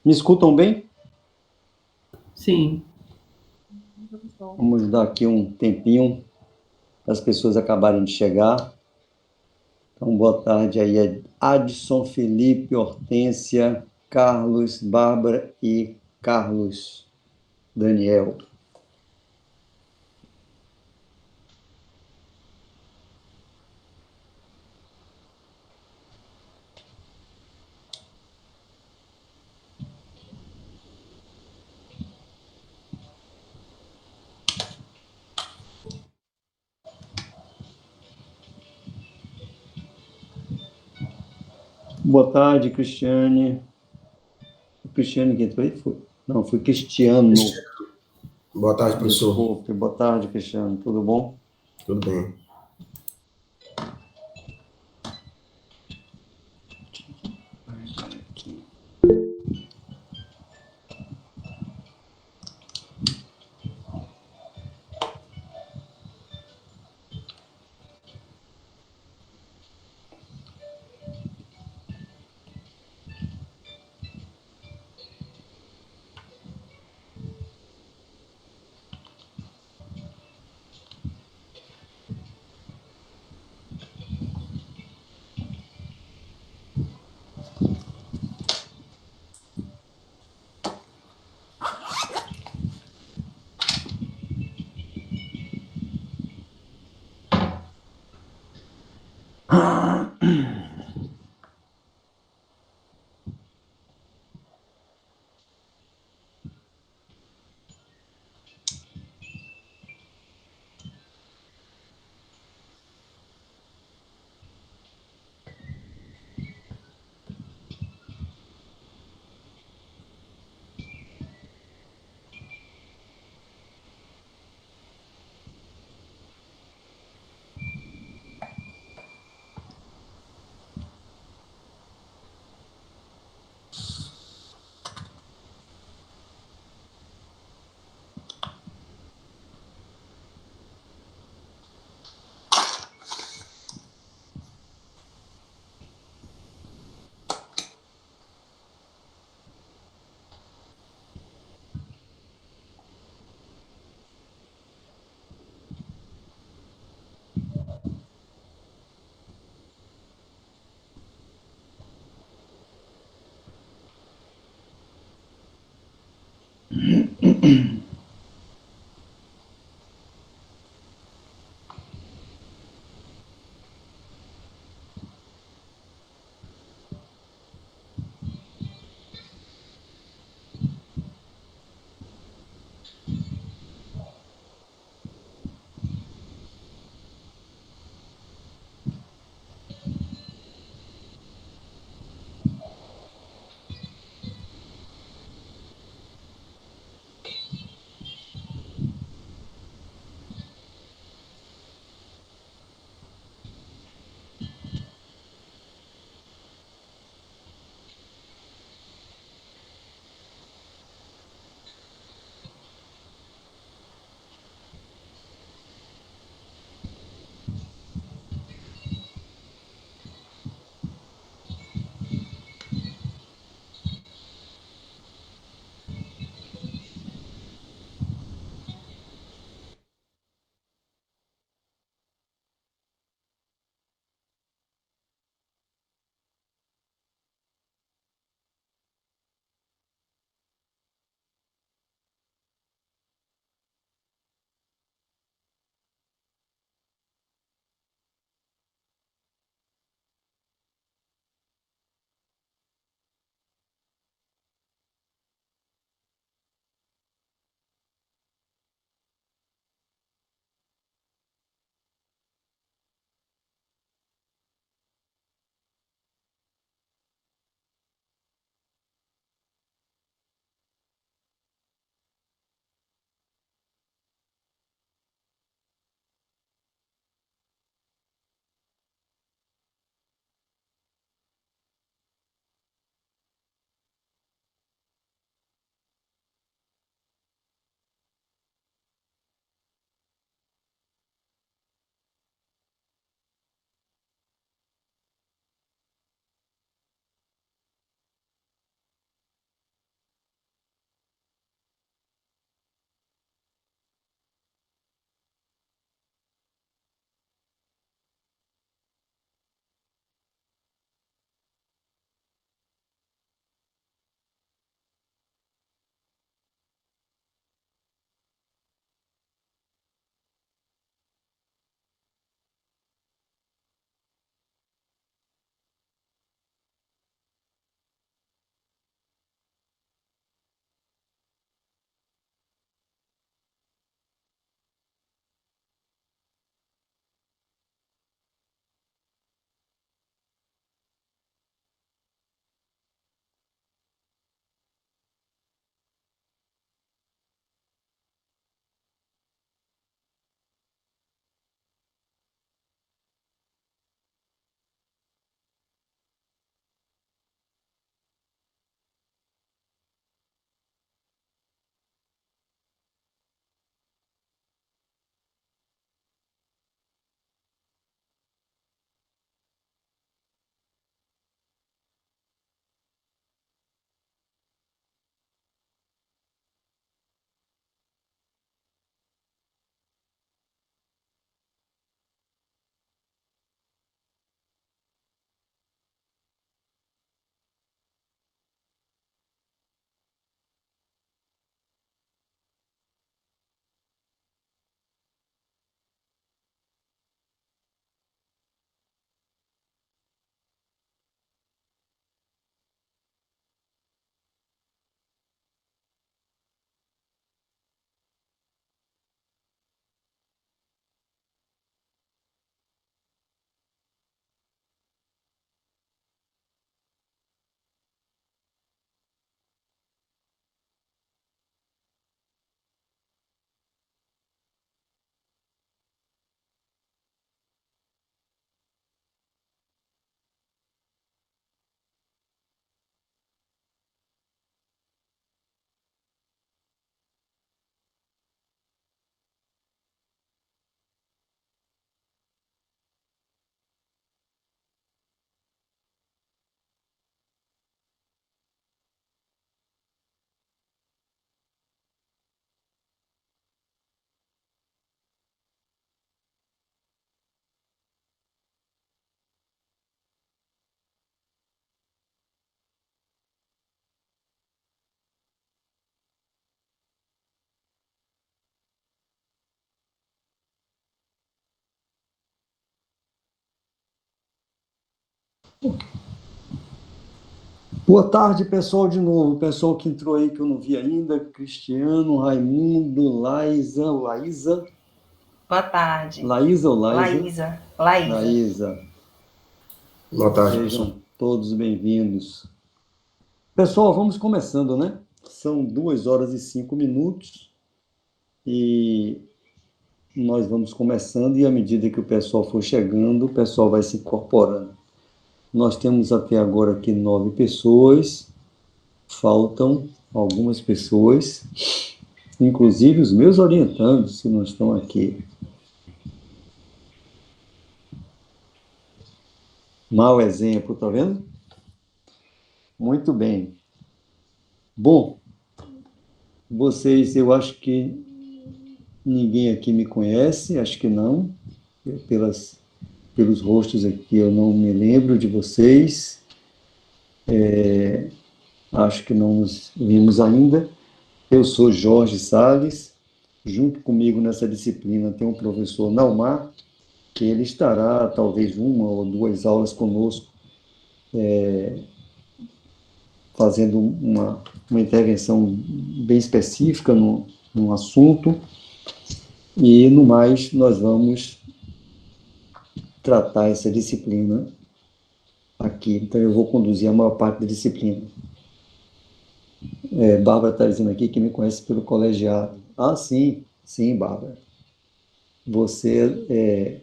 Me escutam bem? Sim. Vamos dar aqui um tempinho para as pessoas acabarem de chegar. Então, boa tarde aí, Adson, Felipe, Hortência, Carlos, Bárbara e Carlos Daniel. Boa tarde, Cristiane. O Cristiane que entrou aí foi? Não, foi Cristiano. Boa tarde, professor. Desculpe. Boa tarde, Cristiano. Tudo bom? Tudo bem. Boa tarde, pessoal, de novo. Pessoal que entrou aí que eu não vi ainda. Cristiano, Raimundo, Laísa. Boa tarde. Laísa ou Laísa? Laísa. Laísa. Boa tarde, professor. Sejam todos bem-vindos. Pessoal, vamos começando, né? São 2h05 e nós vamos começando e à medida que o pessoal for chegando, o pessoal vai se incorporando. Nós temos até agora aqui 9 pessoas, faltam algumas pessoas, inclusive os meus orientandos, que não estão aqui. Mau exemplo, tá vendo? Muito bem. Bom, vocês, eu acho que ninguém aqui me conhece, acho que não, pelos rostos aqui eu não me lembro de vocês, acho que não nos vimos ainda. Eu sou Jorge Salles, junto comigo nessa disciplina tem o professor Naumar, que ele estará talvez 1 ou 2 aulas conosco, fazendo uma intervenção bem específica num assunto, e no mais nós vamos tratar essa disciplina aqui. Então eu vou conduzir a maior parte da disciplina. Bárbara está dizendo aqui que me conhece pelo colegiado. Ah, sim, Bárbara. Você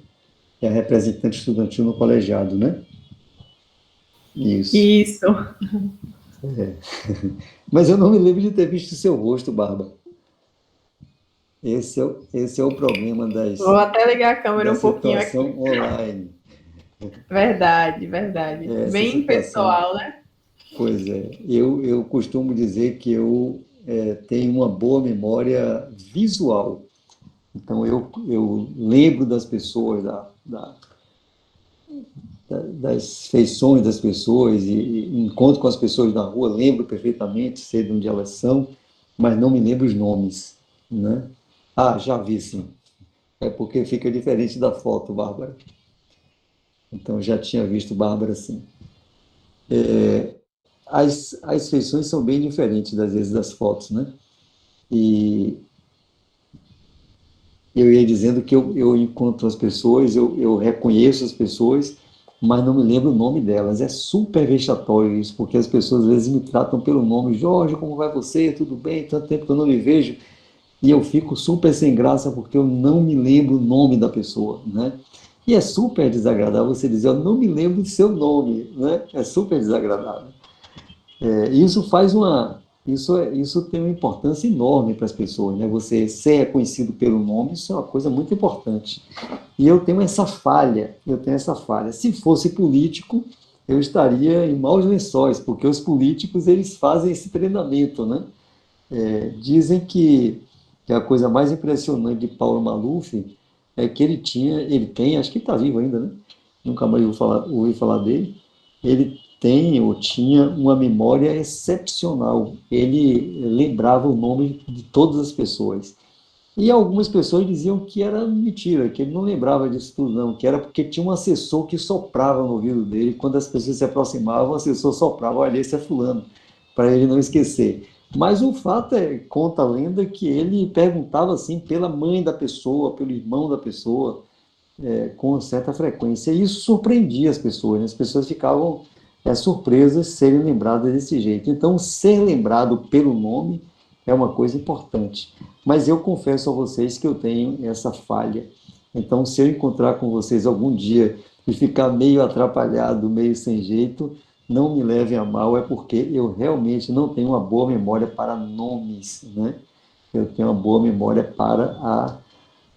é a representante estudantil no colegiado, né? Isso. Mas eu não me lembro de ter visto seu rosto, Bárbara. Esse é o problema Vou até ligar a câmera da um pouquinho aqui. situação online. Verdade. Essa Bem situação. pessoal, né? Pois é. Eu costumo dizer que eu tenho uma boa memória visual. Então, eu lembro das pessoas, das feições das pessoas, e encontro com as pessoas na rua, lembro perfeitamente, sei de onde elas são, mas não me lembro os nomes, né? Ah, já vi, sim. É porque fica diferente da foto, Bárbara. Então, já tinha visto Bárbara, sim. As feições são bem diferentes, às vezes, das fotos, né? E eu ia dizendo que eu encontro as pessoas, eu reconheço as pessoas, mas não me lembro o nome delas. É super vexatório isso, porque as pessoas às vezes me tratam pelo nome. Jorge, como vai você? Tudo bem? Tanto tempo que eu não lhe vejo. E eu fico super sem graça porque eu não me lembro o nome da pessoa, né? E é super desagradável você dizer, eu não me lembro do seu nome, né? É super desagradável. Isso tem uma importância enorme para as pessoas, né? Você ser reconhecido pelo nome, isso é uma coisa muito importante. E eu tenho essa falha. Se fosse político, eu estaria em maus lençóis, porque os políticos, eles fazem esse treinamento, né? Dizem que a coisa mais impressionante de Paulo Maluf é que ele tem, acho que está vivo ainda, né? Nunca mais ouvi falar dele. Ele tem ou tinha uma memória excepcional. Ele lembrava o nome de todas as pessoas. E algumas pessoas diziam que era mentira, que ele não lembrava disso tudo, não, que era porque tinha um assessor que soprava no ouvido dele. Quando as pessoas se aproximavam, o assessor soprava, olha, esse é fulano, para ele não esquecer. Mas o fato conta a lenda, que ele perguntava assim pela mãe da pessoa, pelo irmão da pessoa, com certa frequência. E isso surpreendia as pessoas, né? As pessoas ficavam surpresas serem lembradas desse jeito. Então, ser lembrado pelo nome é uma coisa importante. Mas eu confesso a vocês que eu tenho essa falha. Então, se eu encontrar com vocês algum dia e ficar meio atrapalhado, meio sem jeito, não me levem a mal, é porque eu realmente não tenho uma boa memória para nomes, né? Eu tenho uma boa memória para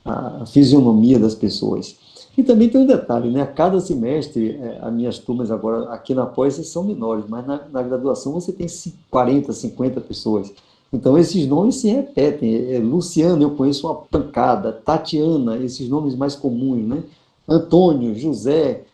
a fisionomia das pessoas. E também tem um detalhe, né? A cada semestre, as minhas turmas agora aqui na pós são menores, mas na graduação você tem 40, 50 pessoas. Então esses nomes se repetem. Luciano, eu conheço uma pancada. Tatiana, esses nomes mais comuns, né? Antônio, José,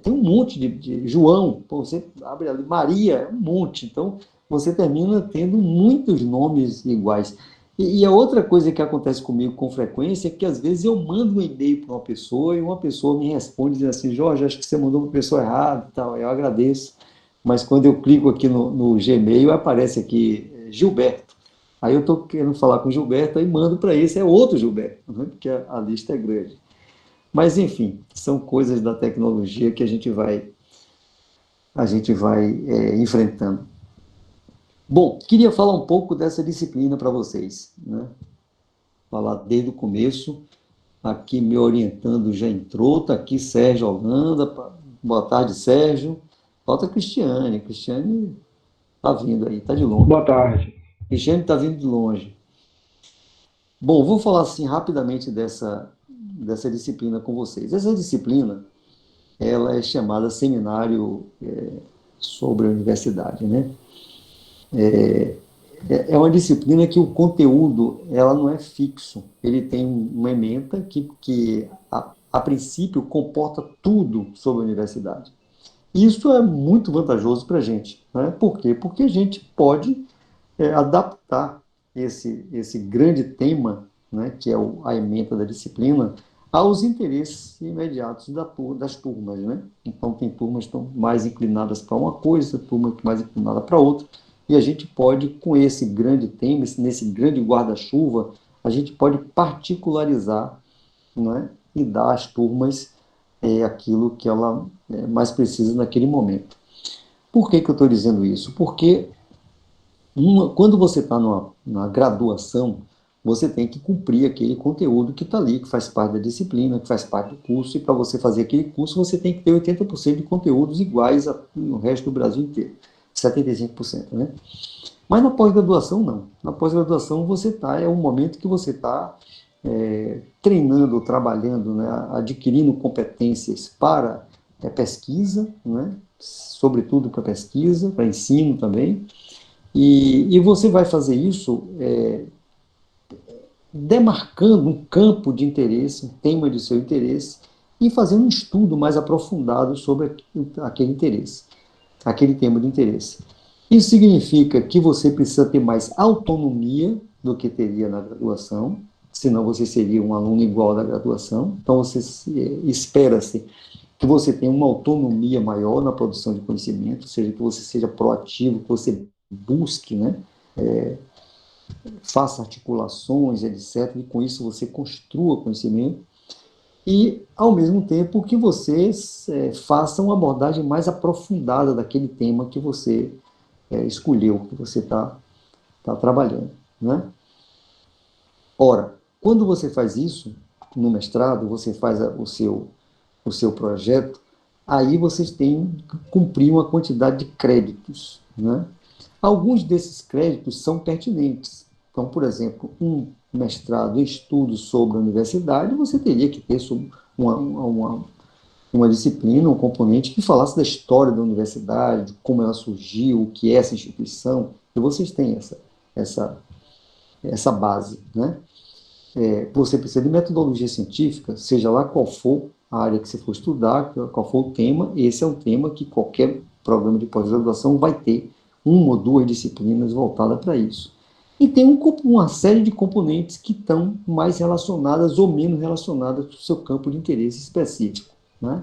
tem um monte de João, pô, você abre ali, Maria, um monte. Então você termina tendo muitos nomes iguais. E a outra coisa que acontece comigo com frequência é que às vezes eu mando um e-mail para uma pessoa e uma pessoa me responde dizendo assim, Jorge, acho que você mandou para a pessoa errada e tal, eu agradeço. Mas quando eu clico aqui no Gmail, aparece aqui Gilberto. Aí eu estou querendo falar com o Gilberto e mando para esse, é outro Gilberto, né? Porque a lista é grande. Mas, enfim, são coisas da tecnologia que a gente vai enfrentando. Bom, queria falar um pouco dessa disciplina para vocês, né? Falar desde o começo. Aqui me orientando já entrou, está aqui Sérgio Holanda. Boa tarde, Sérgio. Falta a Cristiane. Cristiane está vindo aí, está de longe. Boa tarde. Cristiane está vindo de longe. Bom, vou falar assim rapidamente dessa disciplina com vocês. Essa disciplina, ela é chamada Seminário sobre a Universidade, né? É uma disciplina que o conteúdo, ela não é fixo. Ele tem uma ementa que a princípio, comporta tudo sobre a universidade. Isso é muito vantajoso para a gente, né? Por quê? Porque a gente pode adaptar esse grande tema, né, que é a ementa da disciplina, aos interesses imediatos das turmas, né? Então, tem turmas que estão mais inclinadas para uma coisa, turma mais inclinada para outra, e a gente pode, com esse grande tema, nesse grande guarda-chuva, a gente pode particularizar, né, e dar às turmas aquilo que ela mais precisa naquele momento. Por que eu estou dizendo isso? Porque quando você está na graduação, você tem que cumprir aquele conteúdo que está ali, que faz parte da disciplina, que faz parte do curso, e para você fazer aquele curso, você tem que ter 80% de conteúdos iguais no resto do Brasil inteiro, 75%, né? Mas na pós-graduação, não. Na pós-graduação, é um momento que você está treinando, trabalhando, né, adquirindo competências para pesquisa, né, sobretudo para pesquisa, para ensino também, e você vai fazer isso demarcando um campo de interesse, um tema de seu interesse, e fazendo um estudo mais aprofundado sobre aquele interesse, aquele tema de interesse. Isso significa que você precisa ter mais autonomia do que teria na graduação, senão você seria um aluno igual da graduação. Então, espera-se que você tenha uma autonomia maior na produção de conhecimento, ou seja, que você seja proativo, que você busque, né, faça articulações, etc., e com isso você construa conhecimento, e, ao mesmo tempo, que você faça uma abordagem mais aprofundada daquele tema que você escolheu, que você está trabalhando, né? Ora, quando você faz isso, no mestrado, você faz o seu projeto, aí vocês têm que cumprir uma quantidade de créditos, né? Alguns desses créditos são pertinentes. Então, por exemplo, um mestrado em estudos sobre a universidade, você teria que ter uma disciplina, um componente que falasse da história da universidade, de como ela surgiu, o que é essa instituição, e vocês têm essa base, né? Você precisa de metodologia científica, seja lá qual for a área que você for estudar, qual for o tema, esse é um tema que qualquer programa de pós-graduação vai ter uma ou duas disciplinas voltadas para isso. E tem uma série de componentes que estão mais relacionadas ou menos relacionadas com o seu campo de interesse específico, né?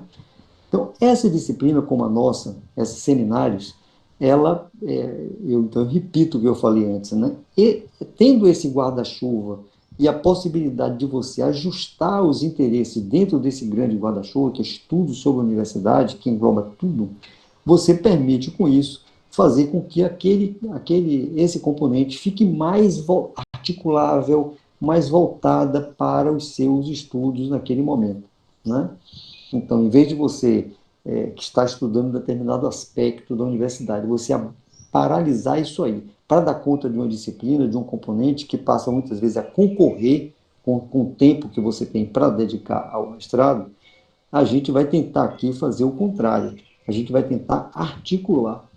Então, essa disciplina, como a nossa, esses seminários, então, eu repito o que eu falei antes, né? E, tendo esse guarda-chuva e a possibilidade de você ajustar os interesses dentro desse grande guarda-chuva, que é estudo sobre a universidade, que engloba tudo, você permite, com isso, fazer com que esse componente fique mais articulável, mais voltada para os seus estudos naquele momento, né? Então, em vez de você que está estudando determinado aspecto da universidade, você paralisar isso aí, para dar conta de uma disciplina, de um componente que passa muitas vezes a concorrer com o tempo que você tem para dedicar ao mestrado, a gente vai tentar aqui fazer o contrário. A gente vai tentar articular.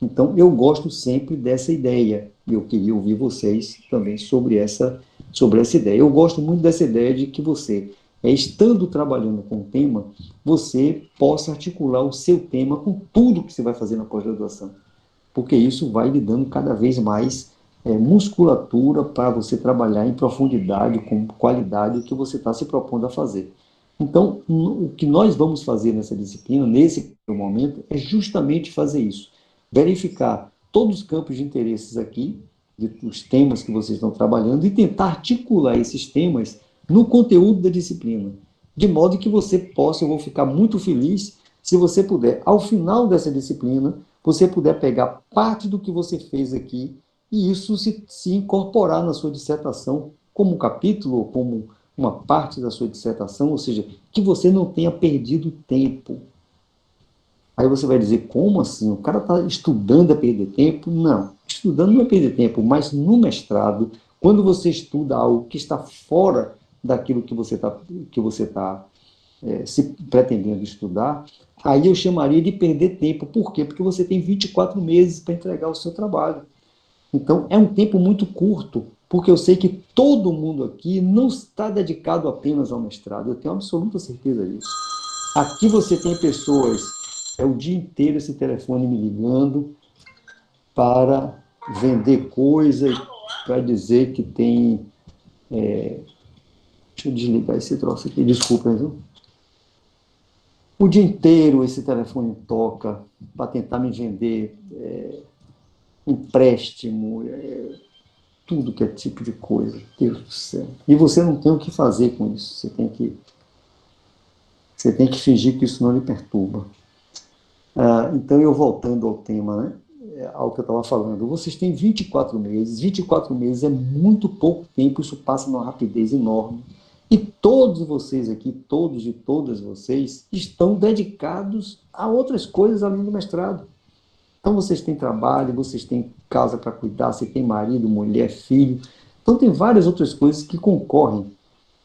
Então, eu gosto sempre dessa ideia, e eu queria ouvir vocês também sobre essa ideia. Eu gosto muito dessa ideia de que você, estando trabalhando com o tema, você possa articular o seu tema com tudo que você vai fazer na pós-graduação, porque isso vai lhe dando cada vez mais musculatura para você trabalhar em profundidade, com qualidade, o que você está se propondo a fazer. Então, o que nós vamos fazer nessa disciplina, nesse momento, é justamente fazer isso. Verificar todos os campos de interesses aqui, dos temas que vocês estão trabalhando, e tentar articular esses temas no conteúdo da disciplina. De modo que você possa, eu vou ficar muito feliz se você puder, ao final dessa disciplina, você puder pegar parte do que você fez aqui e isso se incorporar na sua dissertação como um capítulo ou como uma parte da sua dissertação, ou seja, que você não tenha perdido tempo. Aí você vai dizer, como assim? O cara está estudando a perder tempo? Não, estudando não é perder tempo, mas no mestrado, quando você estuda algo que está fora daquilo que você está se pretendendo estudar, aí eu chamaria de perder tempo. Por quê? Porque você tem 24 meses para entregar o seu trabalho. Então, é um tempo muito curto, porque eu sei que todo mundo aqui não está dedicado apenas ao mestrado, eu tenho absoluta certeza disso. Aqui você tem pessoas, o dia inteiro esse telefone me ligando para vender coisa, para dizer que tem... deixa eu desligar esse troço aqui, desculpa, viu? O dia inteiro esse telefone toca para tentar me vender empréstimo, tudo que é tipo de coisa, Deus do céu. E você não tem o que fazer com isso, você tem que fingir que isso não lhe perturba. Então, eu voltando ao tema, né, ao que eu estava falando, vocês têm 24 meses é muito pouco tempo, isso passa numa rapidez enorme. E todos vocês aqui, todos e todas vocês, estão dedicados a outras coisas além do mestrado. Então, vocês têm trabalho, vocês têm casa para cuidar, você tem marido, mulher, filho. Então, tem várias outras coisas que concorrem.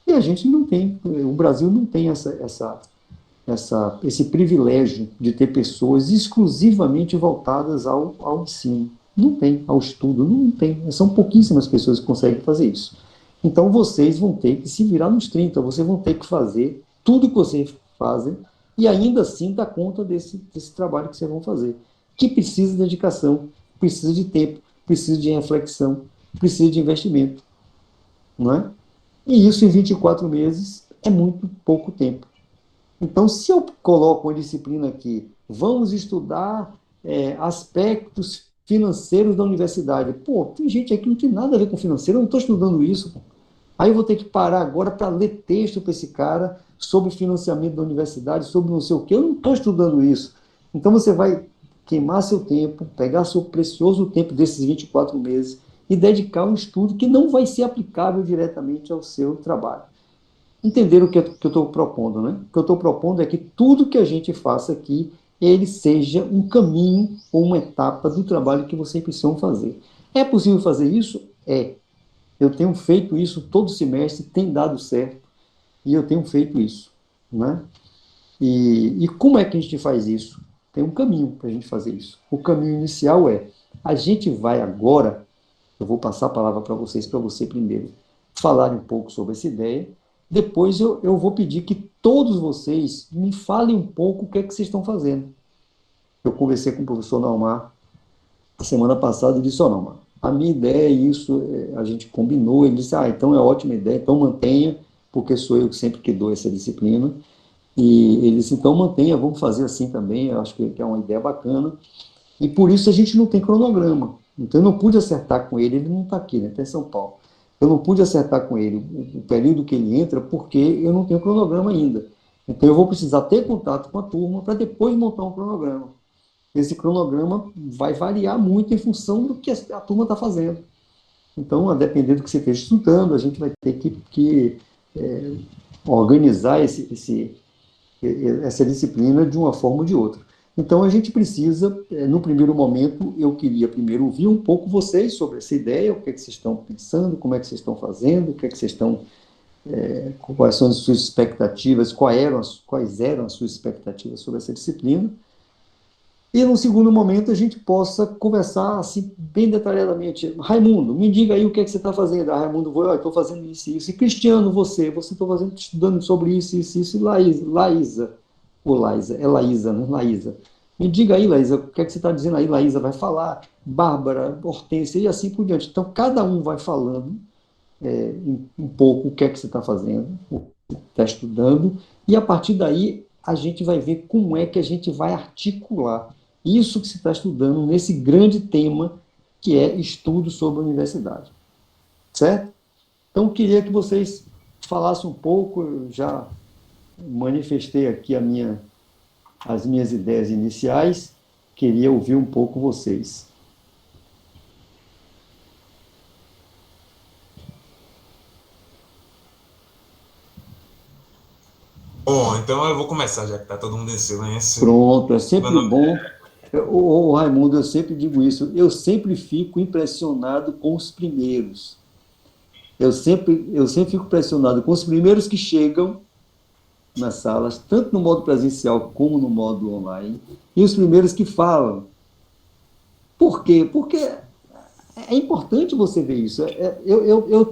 E a gente não tem, o Brasil não tem esse privilégio de ter pessoas exclusivamente voltadas ao ensino. Não tem, ao estudo, não tem. São pouquíssimas pessoas que conseguem fazer isso. Então, vocês vão ter que se virar nos 30, vocês vão ter que fazer tudo que vocês fazem e ainda assim dar conta desse trabalho que vocês vão fazer, que precisa de dedicação, precisa de tempo, precisa de reflexão, precisa de investimento. Não é? E isso em 24 meses é muito pouco tempo. Então, se eu coloco uma disciplina aqui, vamos estudar aspectos financeiros da universidade. Pô, tem gente aqui que não tem nada a ver com financeiro, eu não estou estudando isso. Pô. Aí eu vou ter que parar agora para ler texto para esse cara sobre financiamento da universidade, sobre não sei o quê. Eu não estou estudando isso. Então você vai queimar seu tempo, pegar seu precioso tempo desses 24 meses e dedicar um estudo que não vai ser aplicável diretamente ao seu trabalho. Entenderam o que eu estou propondo, né? O que eu estou propondo é que tudo que a gente faça aqui, ele seja um caminho ou uma etapa do trabalho que vocês precisam fazer. É possível fazer isso? É. Eu tenho feito isso todo semestre, tem dado certo, e eu tenho feito isso. Né? E como é que a gente faz isso? Tem um caminho para a gente fazer isso. O caminho inicial a gente vai agora, eu vou passar a palavra para você primeiro, falarem um pouco sobre essa ideia, depois eu vou pedir que todos vocês me falem um pouco o que é que vocês estão fazendo. Eu conversei com o professor Naumar a semana passada e disse, Naumar, a minha ideia é isso, a gente combinou, ele disse, então é ótima ideia, então mantenha, porque sou eu que sempre que dou essa disciplina, e ele disse, então mantenha, vamos fazer assim também, eu acho que é uma ideia bacana, e por isso a gente não tem cronograma, então eu não pude acertar com ele não está aqui, né, está em São Paulo, eu não pude acertar com ele o período que ele entra, porque eu não tenho cronograma ainda, então eu vou precisar ter contato com a turma para depois montar um cronograma. Esse cronograma vai variar muito em função do que a turma está fazendo. Então, a depender do que você esteja estudando, a gente vai ter que organizar essa disciplina de uma forma ou de outra. Então, a gente precisa, no primeiro momento, eu queria primeiro ouvir um pouco vocês sobre essa ideia, o que é que vocês estão pensando, como é que vocês estão fazendo, o que é que vocês estão... quais são as suas expectativas, quais eram as suas expectativas sobre essa disciplina. E, no segundo momento, a gente possa conversar assim, bem detalhadamente. Raimundo, me diga aí o que é que você está fazendo. Raimundo, estou fazendo isso e isso. E Cristiano, você está estudando sobre isso, isso, isso. E Laísa, ou Laísa, é Laísa, né? Laísa. Me diga aí, Laísa, o que é que você está dizendo aí? Laísa vai falar, Bárbara, Hortência e assim por diante. Então, cada um vai falando um pouco o que é que você está fazendo, o que está estudando, e a partir daí a gente vai ver como é que a gente vai articular isso que você está estudando nesse grande tema que é estudo sobre a universidade. Certo? Então, eu queria que vocês falassem um pouco, eu já manifestei aqui as minhas ideias iniciais, queria ouvir um pouco vocês. Bom, então eu vou começar, já que está todo mundo em silêncio. Pronto, é Meu sempre nome bom. Raimundo, eu sempre digo isso, eu sempre fico impressionado com os primeiros. Eu sempre fico impressionado com os primeiros que chegam nas salas, tanto no modo presencial como no modo online, e os primeiros que falam. Por quê? Porque é importante você ver isso.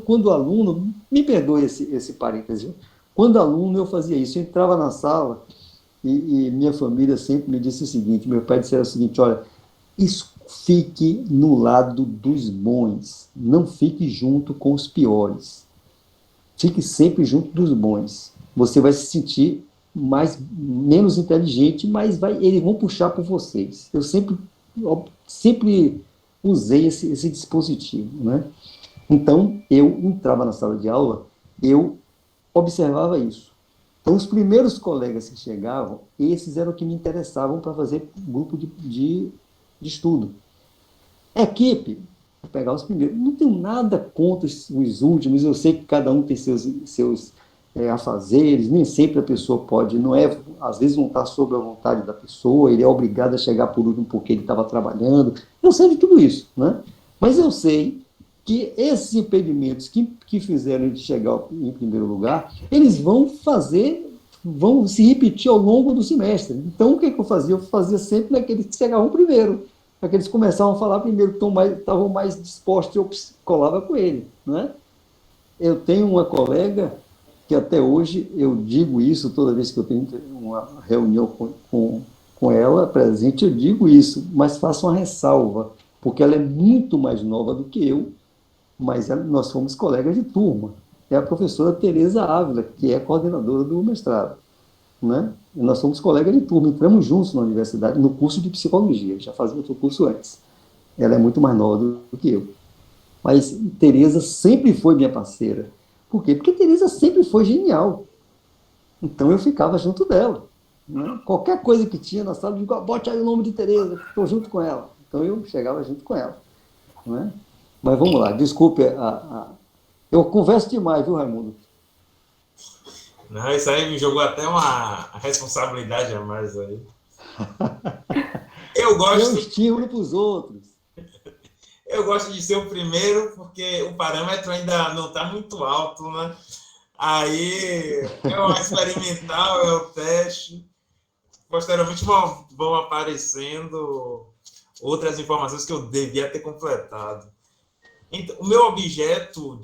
Quando aluno, me perdoe esse parêntese, quando aluno eu fazia isso, eu entrava na sala e minha família sempre me disse o seguinte, meu pai disse o seguinte, olha, fique no lado dos bons, não fique junto com os piores. Fique sempre junto dos bons. Você vai se sentir menos inteligente, mas eles vão puxar por vocês. Eu sempre usei esse dispositivo, né? Então, eu entrava na sala de aula, eu observava isso. Então, os primeiros colegas que chegavam, esses eram que me interessavam para fazer grupo de estudo. Equipe, vou pegar os primeiros. Não tenho nada contra os últimos, eu sei que cada um tem seus afazeres, nem sempre a pessoa pode, às vezes não está sob a vontade da pessoa, ele é obrigado a chegar por último porque ele estava trabalhando. Eu sei de tudo isso, né? Mas eu sei que esses impedimentos que fizeram ele chegar em primeiro lugar, eles vão se repetir ao longo do semestre. Então, o que eu fazia? Eu fazia sempre naqueles que chegavam primeiro. Aqueles que começavam a falar primeiro, estavam mais dispostos, eu colava com ele. Né? Eu tenho uma colega que até hoje eu digo isso, toda vez que eu tenho uma reunião com ela presente, eu digo isso, mas faço uma ressalva, porque ela é muito mais nova do que eu, mas nós fomos colegas de turma. É a professora Tereza Ávila, que é coordenadora do mestrado. Né? Nós somos colegas de turma, entramos juntos na universidade, no curso de psicologia, já fazia outro curso antes. Ela é muito mais nova do que eu. Mas Tereza sempre foi minha parceira. Por quê? Porque Tereza sempre foi genial. Então eu ficava junto dela. Né? Qualquer coisa que tinha na sala, eu digo, bote aí o nome de Tereza, estou junto com ela. Então eu chegava junto com ela. Né? Mas vamos lá, desculpe, eu converso demais, viu, Raimundo? Não, isso aí me jogou até uma responsabilidade a mais aí. Eu gosto. Eu estímulo para os outros. Eu gosto de ser o primeiro, porque o parâmetro ainda não está muito alto, né? Aí é o experimental, é o teste. Posteriormente vão aparecendo outras informações que eu devia ter completado. Então, o meu objeto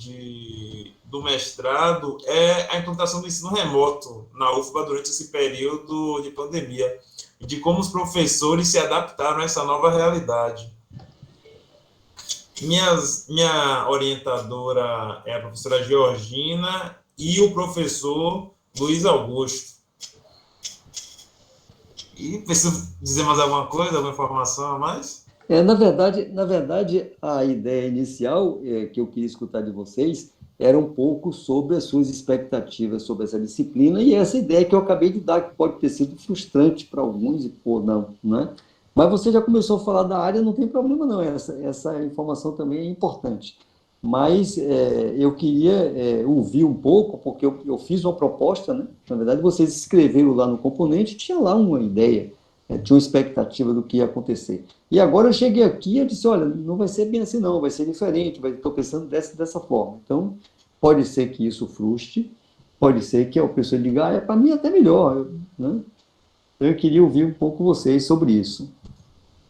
do mestrado é a implantação do ensino remoto na UFBA durante esse período de pandemia, e de como os professores se adaptaram a essa nova realidade. Minha orientadora é a professora Georgina e o professor Luiz Augusto. E preciso dizer mais alguma coisa, alguma informação a mais? Na verdade, a ideia inicial que eu queria escutar de vocês era um pouco sobre as suas expectativas sobre essa disciplina e essa ideia que eu acabei de dar, que pode ter sido frustrante para alguns ou não, né? Mas você já começou a falar da área, não tem problema não, essa informação também é importante. Mas eu queria ouvir um pouco, porque eu fiz uma proposta, né? Na verdade, vocês escreveram lá no componente, tinha lá uma ideia, tinha uma expectativa do que ia acontecer. E agora eu cheguei aqui e eu disse, olha, não vai ser bem assim não, vai ser diferente, estou pensando dessa forma. Então, pode ser que isso frustre, pode ser que a pessoa diga, para mim é até melhor. Né? Eu queria ouvir um pouco vocês sobre isso.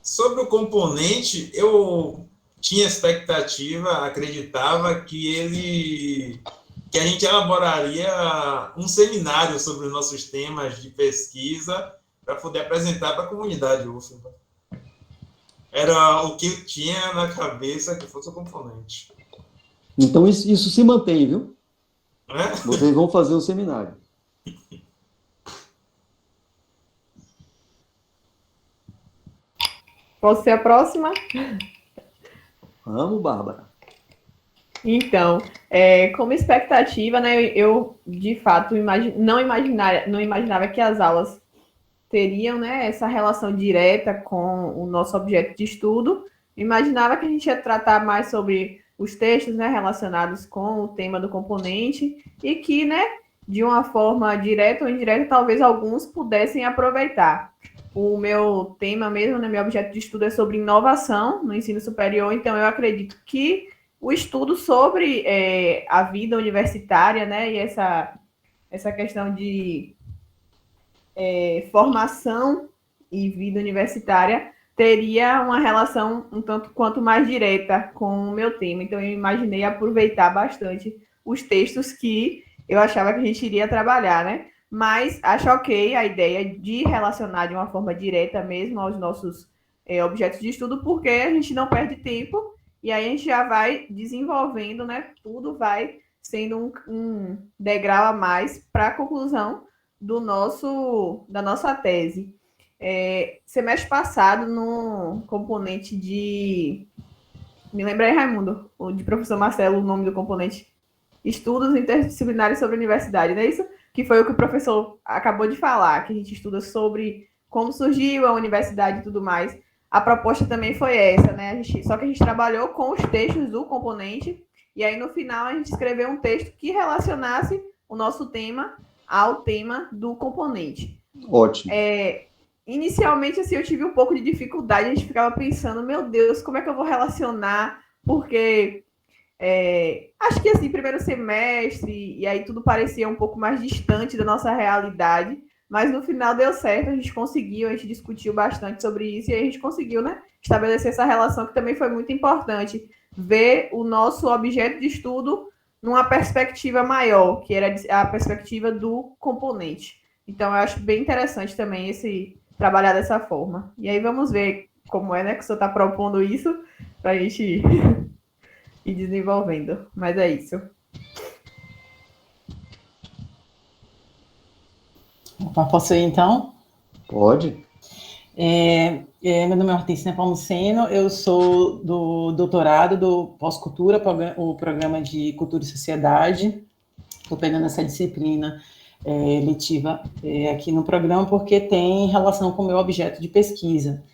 Sobre o componente, eu tinha expectativa, acreditava que a gente elaboraria um seminário sobre os nossos temas de pesquisa para poder apresentar para a comunidade UFBA. Era o que eu tinha na cabeça que fosse o componente. Então, isso se mantém, viu? Né? Vocês vão fazer o seminário. Posso ser a próxima? Vamos, Bárbara. Então, como expectativa, né, eu de fato não imaginava que as aulas teriam, né, essa relação direta com o nosso objeto de estudo. Imaginava que a gente ia tratar mais sobre os textos, né, relacionados com o tema do componente e que, né, de uma forma direta ou indireta, talvez alguns pudessem aproveitar. O meu tema mesmo, né, meu objeto de estudo é sobre inovação no ensino superior, então eu acredito que o estudo sobre a vida universitária, né, e essa questão de formação e vida universitária teria uma relação um tanto quanto mais direta com o meu tema. Então, eu imaginei aproveitar bastante os textos que eu achava que a gente iria trabalhar, né? Mas acho ok a ideia de relacionar de uma forma direta mesmo aos nossos objetos de estudo, porque a gente não perde tempo e aí a gente já vai desenvolvendo, né? Tudo vai sendo um degrau a mais para a conclusão da nossa tese. Semestre passado, no componente de... Me lembra aí, Raimundo, o de professor Marcelo, o nome do componente. Estudos interdisciplinares sobre a universidade, não é isso? Que foi o que o professor acabou de falar, que a gente estuda sobre como surgiu a universidade e tudo mais. A proposta também foi essa, né? Só que a gente trabalhou com os textos do componente, e aí no final a gente escreveu um texto que relacionasse o nosso tema ao tema do componente. Ótimo. Inicialmente, assim, eu tive um pouco de dificuldade, a gente ficava pensando, meu Deus, como é que eu vou relacionar? Porque acho que, assim, primeiro semestre, e aí tudo parecia um pouco mais distante da nossa realidade, mas no final deu certo, a gente conseguiu, a gente discutiu bastante sobre isso, e aí a gente conseguiu, né, estabelecer essa relação, que também foi muito importante, ver o nosso objeto de estudo numa perspectiva maior, que era a perspectiva do componente. Então, eu acho bem interessante também trabalhar dessa forma. E aí vamos ver como é, né, que o senhor está propondo isso para a gente ir desenvolvendo. Mas é isso. Posso ir, então? Pode. Meu nome é Hortência Nepomuceno, eu sou do doutorado do Pós-Cultura, o programa de Cultura e Sociedade. Estou pegando essa disciplina letiva aqui no programa porque tem relação com o meu objeto de pesquisa.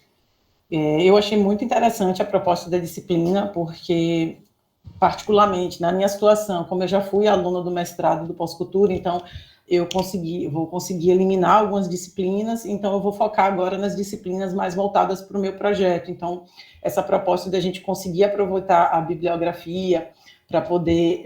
Eu achei muito interessante a proposta da disciplina porque, particularmente, na minha situação, como eu já fui aluna do mestrado do Pós-Cultura, então vou conseguir eliminar algumas disciplinas, então eu vou focar agora nas disciplinas mais voltadas para o meu projeto. Então, essa proposta da gente conseguir aproveitar a bibliografia para poder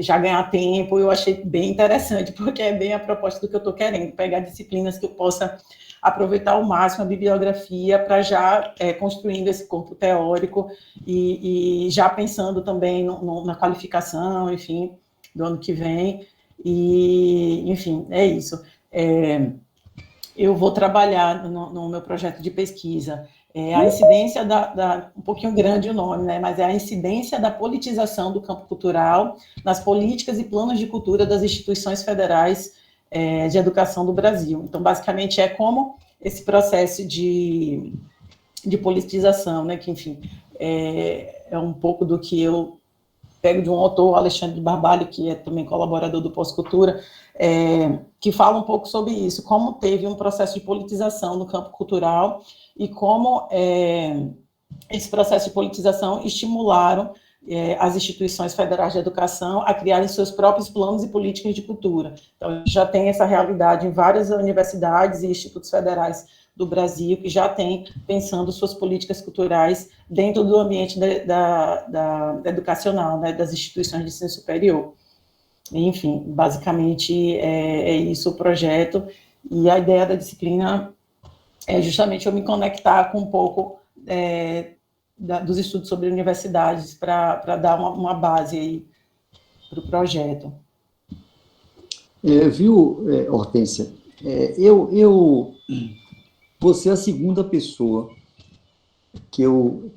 já ganhar tempo, eu achei bem interessante, porque é bem a proposta do que eu estou querendo, pegar disciplinas que eu possa aproveitar ao máximo a bibliografia para já construindo esse corpo teórico e já pensando também na qualificação, enfim, do ano que vem. E, enfim, é isso. Eu vou trabalhar no meu projeto de pesquisa a incidência um pouquinho grande o nome, né, mas é a incidência da politização do campo cultural nas políticas e planos de cultura das instituições federais de educação do Brasil. Então, basicamente, é como esse processo de politização, né, que, enfim, é um pouco do que eu pego de um autor, Alexandre Barbalho, que é também colaborador do Pós-Cultura, que fala um pouco sobre isso, como teve um processo de politização no campo cultural e como esse processo de politização estimularam as instituições federais de educação a criarem seus próprios planos e políticas de cultura. Então, já tem essa realidade em várias universidades e institutos federais do Brasil, que já tem pensando suas políticas culturais dentro do ambiente da educacional, né, das instituições de ensino superior. Enfim, basicamente é isso o projeto, e a ideia da disciplina é justamente eu me conectar com um pouco dos estudos sobre universidades para dar uma base aí para o projeto. Viu, Hortência, eu você é a segunda pessoa que eu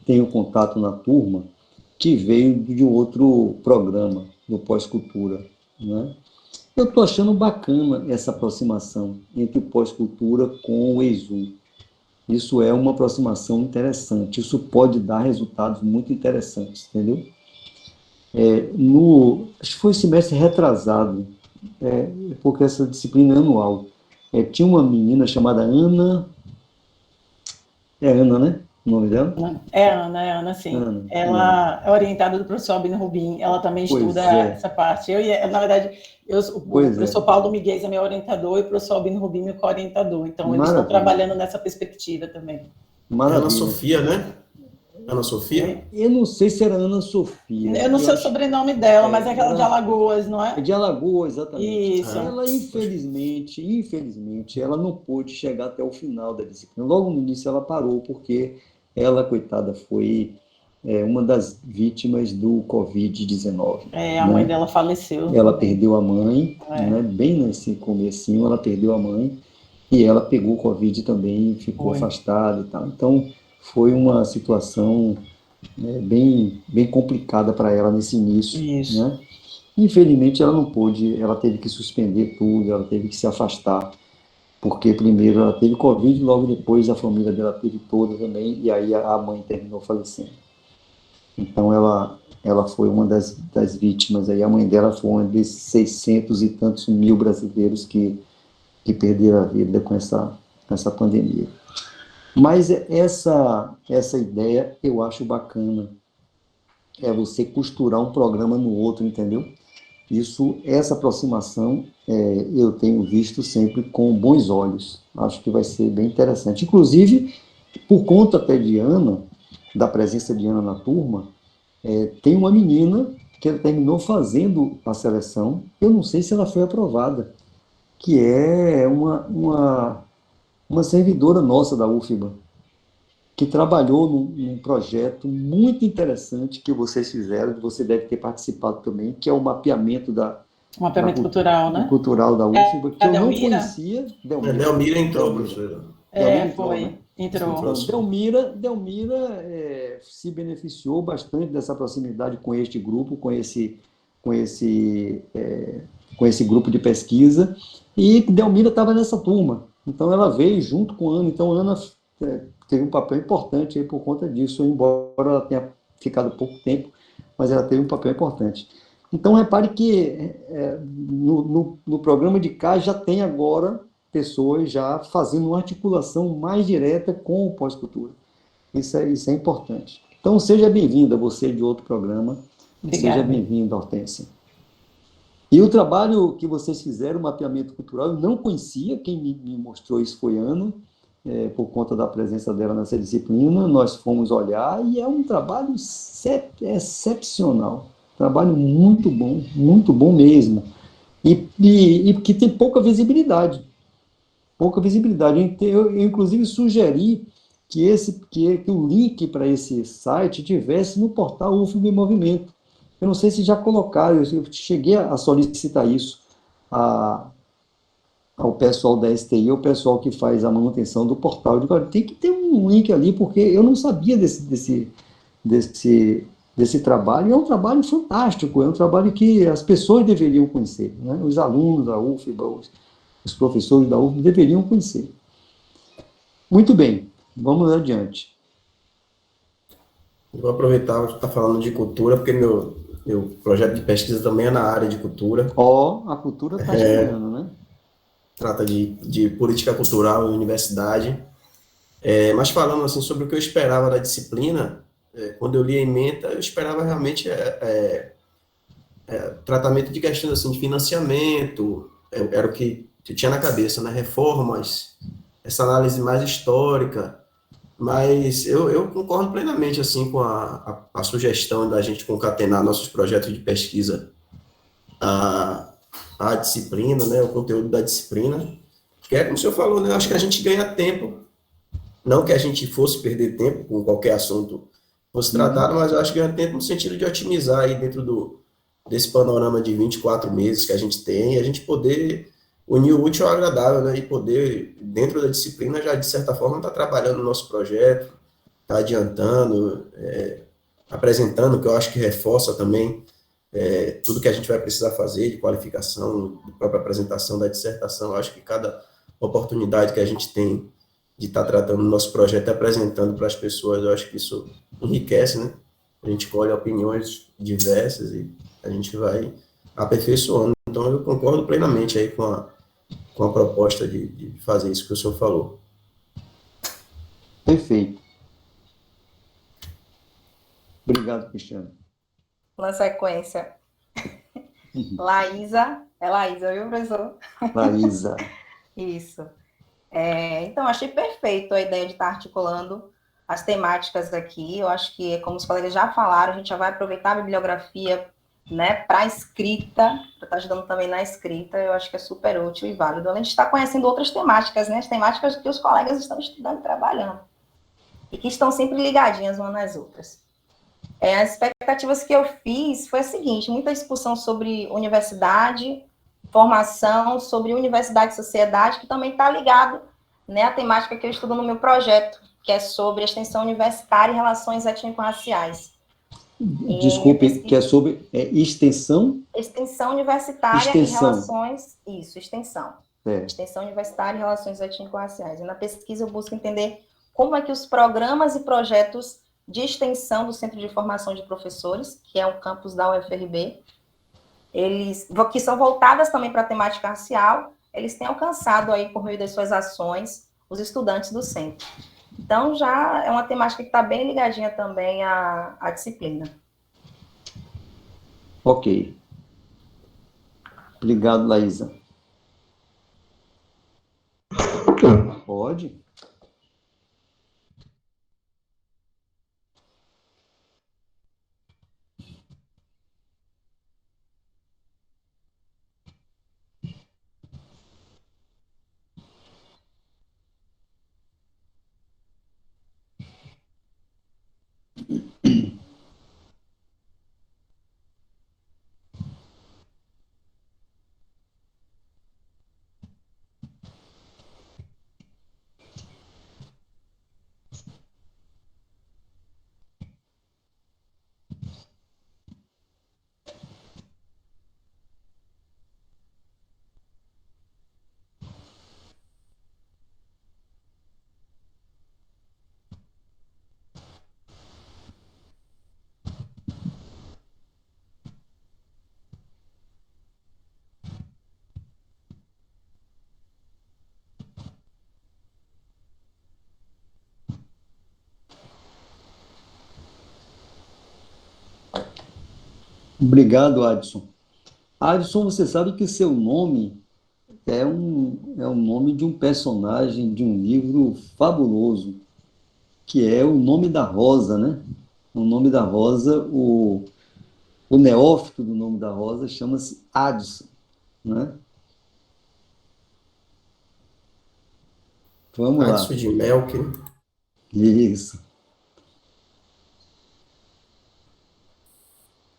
tenho contato na turma que veio de um outro programa do Pós-Cultura, né? Eu estou achando bacana essa aproximação entre o Pós-Cultura com o EIZU. Isso é uma aproximação interessante, isso pode dar resultados muito interessantes, entendeu? Acho que foi o semestre retrasado, porque essa disciplina é anual. Tinha uma menina chamada Ana, Ana, né? O nome dela? É Ana, sim. Ana, ela é orientada do professor Albino Rubim, ela também estuda essa parte. Na verdade, o professor Paulo Miguel é meu orientador e o professor Albino Rubim é meu co-orientador. Então, eles estão trabalhando nessa perspectiva também. Ana Sofia, né? Ana Sofia? Eu não sei se era Ana Sofia. Eu não sei o sobrenome dela, mas é aquela de Alagoas, não é? É de Alagoas, exatamente. Isso. Ela, infelizmente, ela não pôde chegar até o final da disciplina. Logo no início ela parou, porque ela, coitada, foi uma das vítimas do Covid-19. A mãe dela faleceu. Ela perdeu a mãe, né? Bem nesse comecinho, ela perdeu a mãe, e ela pegou o Covid também, ficou afastada e tal. Então, foi uma situação bem complicada para ela nesse início. Isso. Né? Infelizmente, ela não pôde, ela teve que suspender tudo, ela teve que se afastar, porque primeiro ela teve Covid, logo depois a família dela teve toda também, e aí a mãe terminou falecendo. Então, ela foi uma das vítimas, aí a mãe dela foi uma desses 600 e tantos mil brasileiros que perderam a vida com essa pandemia. Mas essa ideia eu acho bacana, você costurar um programa no outro, entendeu? Essa aproximação eu tenho visto sempre com bons olhos, acho que vai ser bem interessante. Inclusive, por conta até de Ana, da presença de Ana na turma, tem uma menina que ela terminou fazendo a seleção, eu não sei se ela foi aprovada, que é uma servidora nossa da UFBA, que trabalhou num projeto muito interessante que vocês fizeram, que você deve ter participado também, que é o mapeamento cultural, né? Cultural da UFBA, que eu não conhecia. Delmira entrou, professora. Entrou. Delmira se beneficiou bastante dessa proximidade com este grupo, com esse grupo de pesquisa, e Delmira estava nessa turma. Então, ela veio junto com a Ana. Então, a Ana teve um papel importante aí por conta disso, embora ela tenha ficado pouco tempo, mas ela teve um papel importante. Então, repare que no programa de cá já tem agora pessoas já fazendo uma articulação mais direta com o pós-cultura. Isso é importante. Então, seja bem-vinda, você de outro programa. Obrigada. Seja bem-vinda, Hortência. E o trabalho que vocês fizeram, o mapeamento cultural, eu não conhecia, quem me mostrou isso foi a Ana, por conta da presença dela nessa disciplina, nós fomos olhar e é um trabalho excepcional, trabalho muito bom mesmo, e que tem pouca visibilidade. Eu inclusive, sugeri que o link para esse site tivesse no portal UFBA em Movimento. Eu não sei se já colocaram, eu cheguei a solicitar isso ao pessoal da STI, ao pessoal que faz a manutenção do portal. Eu digo, olha, tem que ter um link ali, porque eu não sabia desse trabalho, e é um trabalho fantástico, é um trabalho que as pessoas deveriam conhecer, né? Os alunos da UFBA, os professores da UFBA deveriam conhecer. Muito bem, vamos adiante. Vou aproveitar que está falando de cultura, porque meu projeto de pesquisa também é na área de cultura. A cultura está chegando, né? Trata de política cultural em universidade. Mas falando assim, sobre o que eu esperava da disciplina, quando eu li a ementa, eu esperava realmente tratamento de questões assim, de financiamento, era o que tinha na cabeça, né? Reformas, essa análise mais histórica. Mas eu concordo plenamente assim, com a sugestão da gente concatenar nossos projetos de pesquisa à disciplina, né, o conteúdo da disciplina, que como o senhor falou, né, acho que a gente ganha tempo, não que a gente fosse perder tempo com qualquer assunto fosse tratado, mas eu acho que ganha tempo no sentido de otimizar aí dentro desse panorama de 24 meses que a gente tem, e a gente poder unir o útil ao agradável, né? E poder, dentro da disciplina, já de certa forma, estar trabalhando no nosso projeto, estar adiantando, apresentando, que eu acho que reforça também tudo que a gente vai precisar fazer de qualificação, da própria apresentação da dissertação. Eu acho que cada oportunidade que a gente tem de estar tratando o nosso projeto e apresentando para as pessoas, eu acho que isso enriquece, né? A gente colhe opiniões diversas e a gente vai aperfeiçoando. Então, eu concordo plenamente aí com a proposta de fazer isso que o senhor falou. Perfeito. Obrigado, Cristiano. Na sequência, Laísa. É Laísa, viu, professor? Laísa. Isso. Então, achei perfeito a ideia de estar articulando as temáticas aqui. Eu acho que, como os colegas já falaram, a gente já vai aproveitar a bibliografia, né, para a escrita, para estar ajudando também na escrita. Eu acho que é super útil e válido. Além de estar conhecendo outras temáticas, né, as temáticas que os colegas estão estudando e trabalhando, e que estão sempre ligadinhas umas nas outras. As expectativas que eu fiz foi a seguinte: muita discussão sobre universidade, formação, sobre universidade e sociedade, que também está ligado, né, à temática que eu estudo no meu projeto, que é sobre extensão universitária e relações étnico-raciais. Desculpe, que é sobre extensão? Extensão universitária Extensão. e relações... Isso, extensão. É. Extensão universitária e relações étnico-raciais. E na pesquisa eu busco entender como é que os programas e projetos de extensão do Centro de Formação de Professores, que é um campus da UFRB, que são voltadas também para a temática racial, eles têm alcançado aí, por meio das suas ações, os estudantes do centro. Então, já é uma temática que está bem ligadinha também à disciplina. Ok. Obrigado, Laísa. Pode? Obrigado, Adson. Adson, você sabe que seu nome é um nome de um personagem de um livro fabuloso, que é O Nome da Rosa, né? O Nome da Rosa, o neófito do Nome da Rosa chama-se Adson, né? Vamos lá. Adson de Melk. Isso.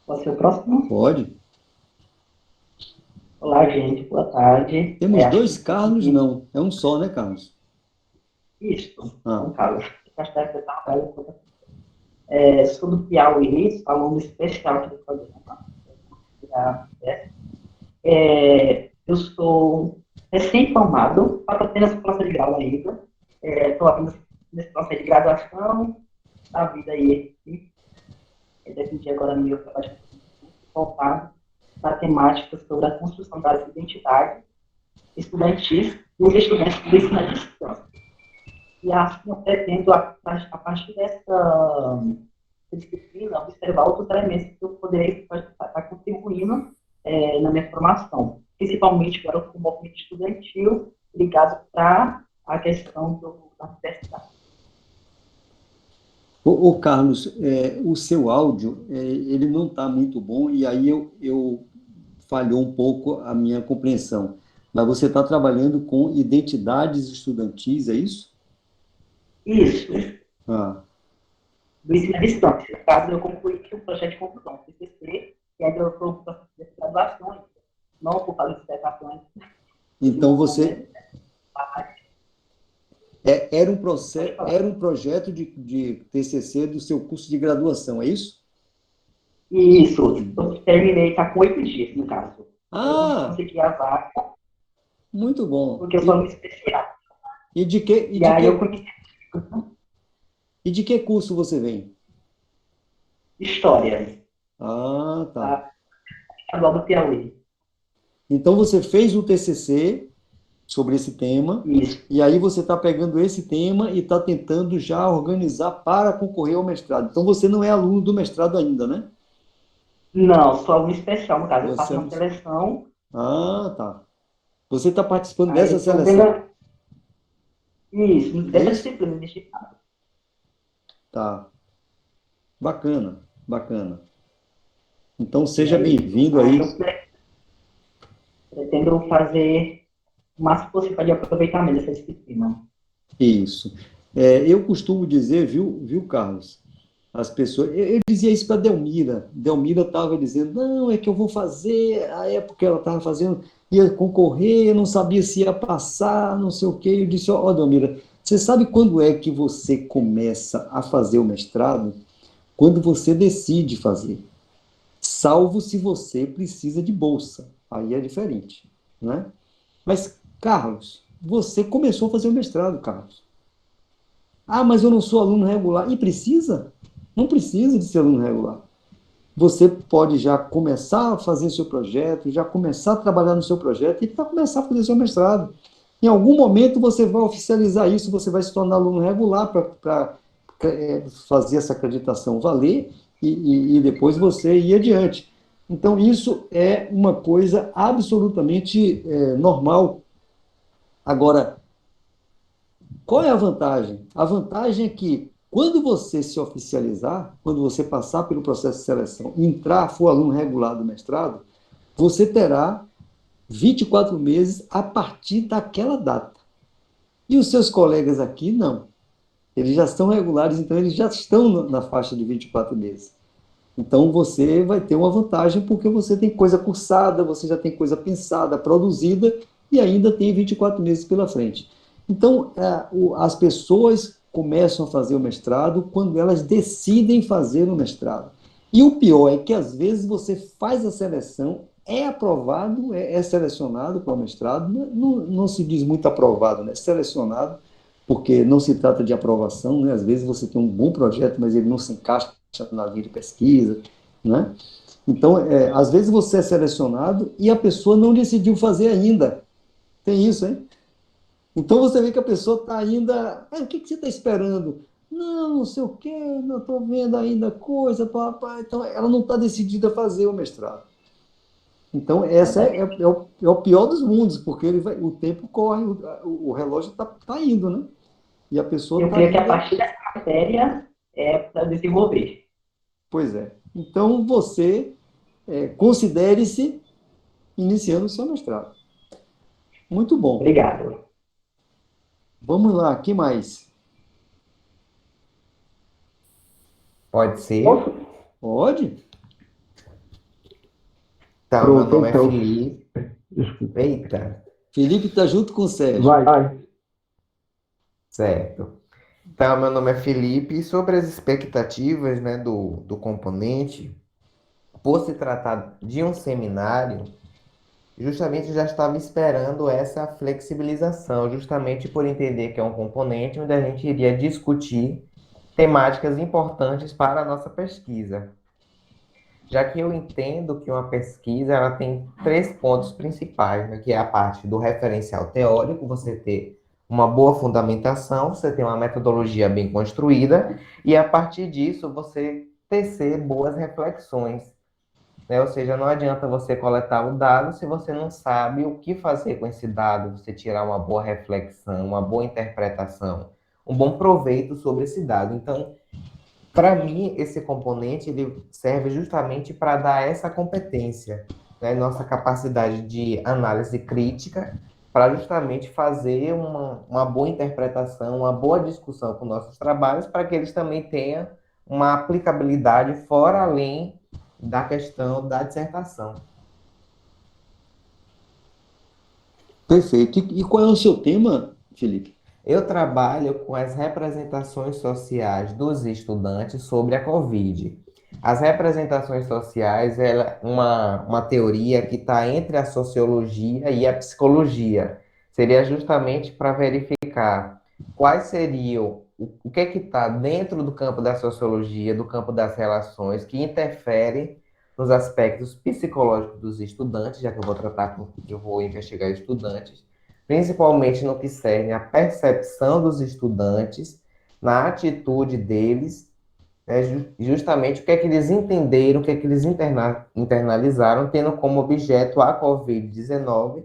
Pode ser o próximo? Pode? Olá, gente, boa tarde. Temos dois Carlos, não. É um só, né, Carlos? Isso, Ah. um Carlos. Sou do Piauí, aluno especial aqui do programa. Eu sou recém-formado, faço apenas classe de grau ainda. Estou apenas nesse processo de graduação, a vida aí. Decidi agora meu trabalho voltado na temática sobre a construção das identidades estudantis dos estudantes do ensino à distância. E assim eu pretendo, a partir dessa disciplina, observar outros elementos que eu poderei estar contribuindo na minha formação, principalmente para o movimento estudantil ligado para a questão da universidade. Ô Carlos, o seu áudio, ele não está muito bom, e aí eu falhou um pouco a minha compreensão. Mas você está trabalhando com identidades estudantis, é isso? Isso. Ah. Do ensino à distância. No caso, eu concluí o projeto de conclusão, TCC, e ainda eu estou no processo de graduação, não por causa de dissertações, Então, você... Era um projeto de TCC do seu curso de graduação, é isso? Isso, eu terminei, tá com 8 dias, no caso. Eu Ah, consegui a vaga, muito bom. porque eu sou muito especial. E de que, e E de aí eu que, conheci e de que curso você vem? história, Ah, tá. tá? Estadual do Piauí. Então, você fez o TCC sobre esse tema, Isso. e aí você está pegando esse tema e está tentando já organizar para concorrer ao mestrado. Então, você não é aluno do mestrado ainda, né? Não, sou aluno especial, no caso. Eu Você faço é... uma seleção, Ah, tá. Você está participando aí dessa eu estou seleção. vendo. Isso, É dessa isso? disciplina, desse estado. Tá. Bacana, bacana. Então, E seja aí, bem-vindo aí aí. eu pretendo fazer o máximo possível de aproveitamento dessa disciplina. Isso. Eu costumo dizer, viu, Carlos? As pessoas. Eu dizia isso para Delmira. Delmira estava dizendo, não, é que eu vou fazer. A época ela estava fazendo, ia concorrer, não sabia se ia passar, não sei o quê. Eu disse, ó, Delmira, você sabe quando é que você começa a fazer o mestrado? Quando você decide fazer. Salvo se você precisa de bolsa. Aí é diferente, né? Mas, Carlos, você começou a fazer o mestrado, Carlos. Ah, mas eu não sou aluno regular. E precisa? Não precisa de ser aluno regular. Você pode já começar a fazer seu projeto, já começar a trabalhar no seu projeto e para começar a fazer seu mestrado. Em algum momento você vai oficializar isso, você vai se tornar aluno regular para fazer essa acreditação valer e depois você ir adiante. Então, isso é uma coisa absolutamente normal. Agora, qual é a vantagem? A vantagem é que, quando você se oficializar, quando você passar pelo processo de seleção, entrar, for aluno regular do mestrado, você terá 24 meses a partir daquela data. E os seus colegas aqui, não. Eles já estão regulares, então eles já estão na faixa de 24 meses. Então você vai ter uma vantagem porque você tem coisa cursada, você já tem coisa pensada, produzida e ainda tem 24 meses pela frente. Então, as pessoas começam a fazer o mestrado quando elas decidem fazer o mestrado. E o pior é que, às vezes, você faz a seleção, é aprovado, é selecionado para o mestrado, não se diz muito aprovado, né? Selecionado, porque não se trata de aprovação, né? Às vezes você tem um bom projeto, mas ele não se encaixa na linha de pesquisa, né? Então, às vezes você é selecionado e a pessoa não decidiu fazer ainda. Tem isso, hein? Então você vê que a pessoa está ainda. O que você está esperando? Não, não sei o quê, não estou vendo ainda coisa, papai. Então ela não está decidida a fazer o mestrado. Então, essa é o pior dos mundos, porque o tempo corre, o relógio está indo, né? E a pessoa Eu está creio que a ainda. partir dessa matéria é para desenvolver. Pois é. Então, você considere-se iniciando o seu mestrado. Muito bom. Obrigado. Vamos lá, que mais? Pode ser. Posso? Pode? Então, meu Pronto, nome é então. Felipe. Desculpa. Eita, Felipe está junto com o Sérgio. Vai. certo. Então, meu nome é Felipe e sobre as expectativas, né, do componente, por se tratar de um seminário, justamente eu já estava esperando essa flexibilização, justamente por entender que é um componente onde a gente iria discutir temáticas importantes para a nossa pesquisa. Já que eu entendo que uma pesquisa ela tem três pontos principais, né, que é a parte do referencial teórico, você ter uma boa fundamentação, você ter uma metodologia bem construída, e a partir disso você tecer boas reflexões, né? Ou seja, não adianta você coletar o dado se você não sabe o que fazer com esse dado, você tirar uma boa reflexão, uma boa interpretação, um bom proveito sobre esse dado. Então, para mim, esse componente ele serve justamente para dar essa competência, né? Nossa capacidade de análise crítica, para justamente fazer uma boa interpretação, uma boa discussão com nossos trabalhos, para que eles também tenham uma aplicabilidade fora além da questão da dissertação. Perfeito. E qual é o seu tema, Felipe? Eu trabalho com as representações sociais dos estudantes sobre a Covid. As representações sociais é uma teoria que está entre a sociologia e a psicologia. Seria justamente para verificar quais seriam, o que é que está dentro do campo da sociologia, do campo das relações, que interfere nos aspectos psicológicos dos estudantes, já que eu vou investigar estudantes, principalmente no que serve à percepção dos estudantes, na atitude deles, né, justamente o que é que eles entenderam, o que é que eles internalizaram, tendo como objeto a Covid-19,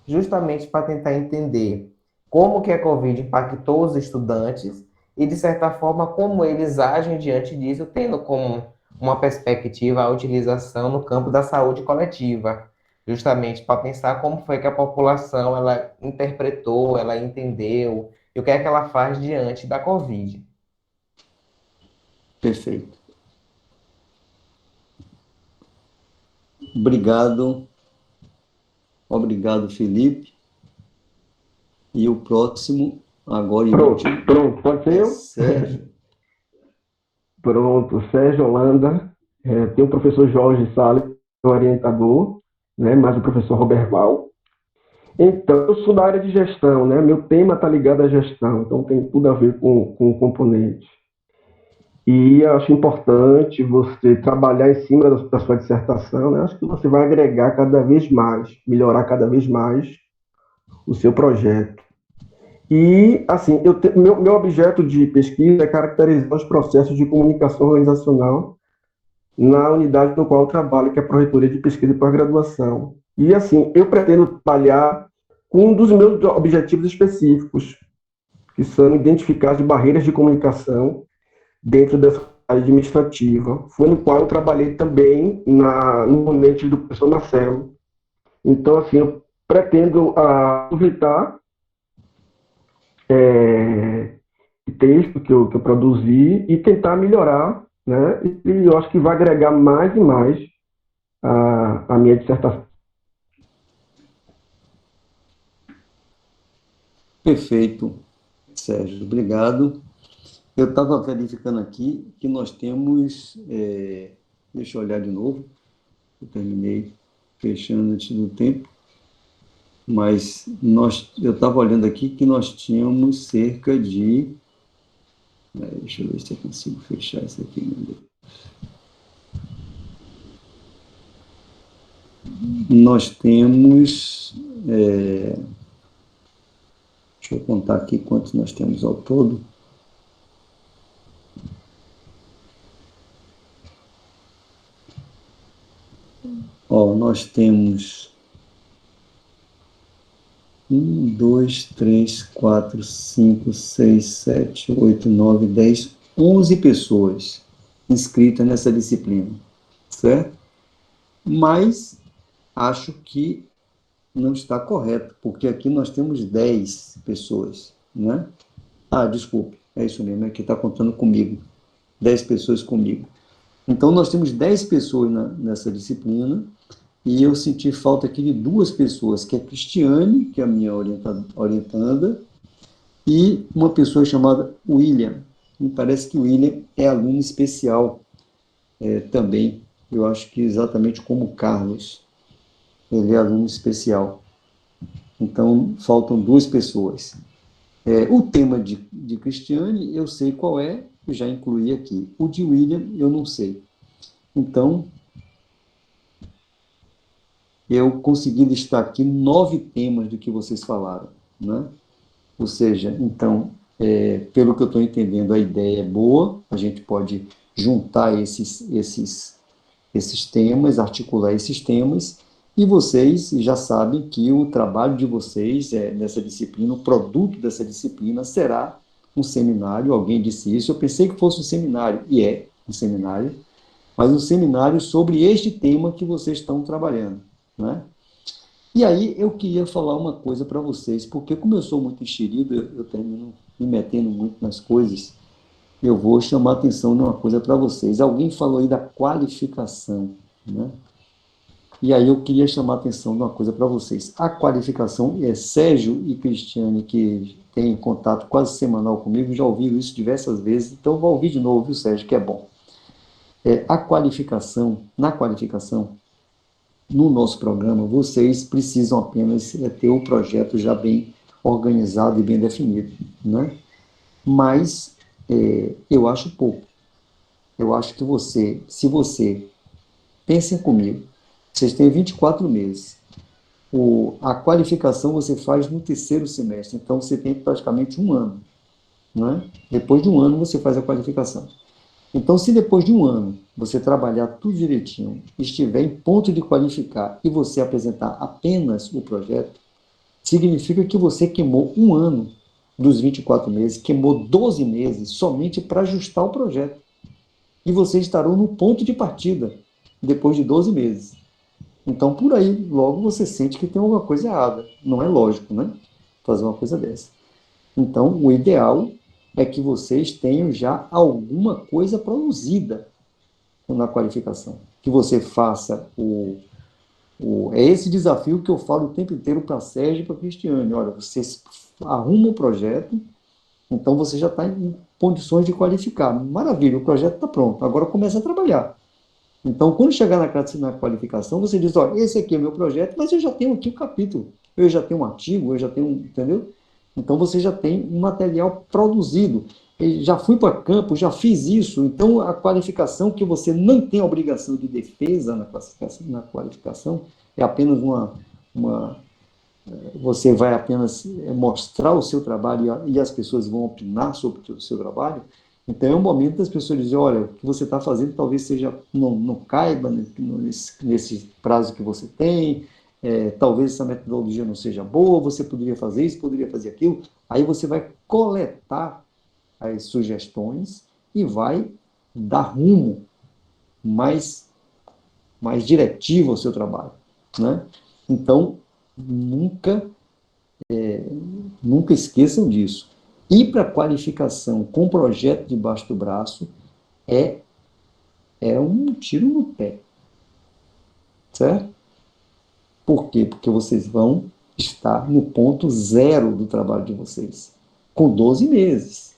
justamente para tentar entender como que a Covid impactou os estudantes e, de certa forma, como eles agem diante disso, tendo como uma perspectiva a utilização no campo da saúde coletiva, justamente para pensar como foi que a população ela interpretou, ela entendeu, e o que é que ela faz diante da Covid. Perfeito. Obrigado. Obrigado, Felipe. E o próximo, agora e último, Pronto, pode ser eu? Sérgio. Pronto, Sérgio Holanda, tem o professor Jorge Salles, orientador, né, mais o professor Robert Val. Então, eu sou da área de gestão, né, meu tema está ligado à gestão, então tem tudo a ver com o componente. E eu acho importante você trabalhar em cima da sua dissertação, né, acho que você vai agregar cada vez mais, melhorar cada vez mais o seu projeto. E, assim, meu objeto de pesquisa é caracterizar os processos de comunicação organizacional na unidade no qual eu trabalho, que é a Pró-Reitoria de Pesquisa e Pós-Graduação. E, assim, eu pretendo trabalhar com um dos meus objetivos específicos, que são identificar as barreiras de comunicação dentro dessa área administrativa. Foi no qual eu trabalhei também no ambiente do professor Marcelo. Então, assim, eu pretendo aproveitar texto que eu produzi e tentar melhorar, né? E eu acho que vai agregar mais e mais a minha dissertação. Perfeito, Sérgio. Obrigado. Eu estava verificando aqui que nós temos... deixa eu olhar de novo. Eu terminei fechando antes do tempo. Mas eu estava olhando aqui que nós tínhamos cerca de... deixa eu ver se eu consigo fechar isso aqui. Meu Deus. Nós temos... deixa eu contar aqui quantos nós temos ao todo. Nós temos 1, 2, 3, 4, 5, 6, 7, 8, 9, 10, 11 pessoas inscritas nessa disciplina, certo? Mas acho que não está correto, porque aqui nós temos 10 pessoas, né? Desculpe, é isso mesmo, aqui está contando comigo, 10 pessoas comigo. Então, nós temos 10 pessoas nessa disciplina, e eu senti falta aqui de 2 pessoas, que é a Cristiane, que é a minha orientanda, e uma pessoa chamada William. Me parece que o William é aluno especial também. Eu acho que exatamente como o Carlos. Ele é aluno especial. Então, faltam 2 pessoas. O tema de Cristiane, eu sei qual é, eu já incluí aqui. O de William, eu não sei. Então, eu consegui listar aqui 9 temas do que vocês falaram, né? Ou seja, então, pelo que eu estou entendendo, a ideia é boa, a gente pode juntar esses temas, articular esses temas, e vocês já sabem que o trabalho de vocês nessa disciplina, o produto dessa disciplina será um seminário. Alguém disse isso, eu pensei que fosse um seminário, e é um seminário, mas um seminário sobre este tema que vocês estão trabalhando, né? E aí eu queria falar uma coisa para vocês, porque como eu sou muito enxerido, eu termino me metendo muito nas coisas, eu vou chamar a atenção de uma coisa para vocês. Alguém falou aí da qualificação, né? E aí eu queria chamar a atenção de uma coisa para vocês. A qualificação, Sérgio e Cristiane, que têm contato quase semanal comigo, já ouviram isso diversas vezes, então eu vou ouvir de novo, viu, Sérgio, que é bom. A qualificação, na qualificação, no nosso programa, vocês precisam apenas ter o projeto já bem organizado e bem definido, né? Mas eu acho pouco. Eu acho que se você, pensem comigo, vocês têm 24 meses. A qualificação você faz no terceiro semestre, então você tem praticamente um ano, né? Depois de um ano você faz a qualificação. Então, se depois de um ano você trabalhar tudo direitinho, estiver em ponto de qualificar e você apresentar apenas o projeto, significa que você queimou um ano dos 24 meses, queimou 12 meses somente para ajustar o projeto. E vocês estarão no ponto de partida depois de 12 meses. Então, por aí, logo você sente que tem alguma coisa errada. Não é lógico, né? Fazer uma coisa dessa. Então, o ideal é que vocês tenham já alguma coisa produzida na qualificação. Que você faça é esse desafio que eu falo o tempo inteiro para a Sérgio e para a Cristiane. Olha, vocês arrumam o projeto, então você já está em condições de qualificar. Maravilha, o projeto está pronto, agora começa a trabalhar. Então, quando chegar na qualificação, você diz, olha, esse aqui é o meu projeto, mas eu já tenho aqui um capítulo, eu já tenho um artigo, eu já tenho, entendeu? Então, você já tem um material produzido. Eu já fui para campo, já fiz isso. Então, a qualificação que você não tem obrigação de defesa na qualificação é apenas você vai apenas mostrar o seu trabalho e as pessoas vão opinar sobre o seu trabalho. Então, é um momento das pessoas dizerem, olha, o que você está fazendo talvez não caiba nesse prazo que você tem, talvez essa metodologia não seja boa, você poderia fazer isso, poderia fazer aquilo. Aí você vai coletar as sugestões e vai dar rumo mais diretivo ao seu trabalho, né? Então, nunca esqueçam disso. Ir para a qualificação com projeto debaixo do braço é um tiro no pé, certo? Por quê? Porque vocês vão estar no ponto zero do trabalho de vocês, com 12 meses.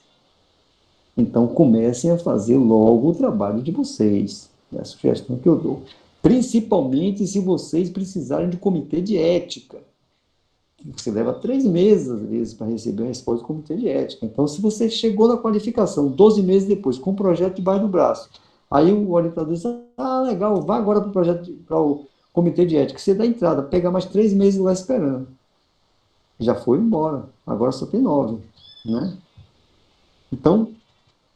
Então, comecem a fazer logo o trabalho de vocês. É a sugestão que eu dou. Principalmente se vocês precisarem de comitê de ética. Você leva 3 meses, às vezes, para receber a resposta do comitê de ética. Então, se você chegou na qualificação 12 meses depois, com o projeto debaixo do braço, aí o orientador diz, legal, vá agora para o comitê de ética. Você dá entrada, pega mais 3 meses lá esperando. Já foi embora. Agora só tem 9, né? Então,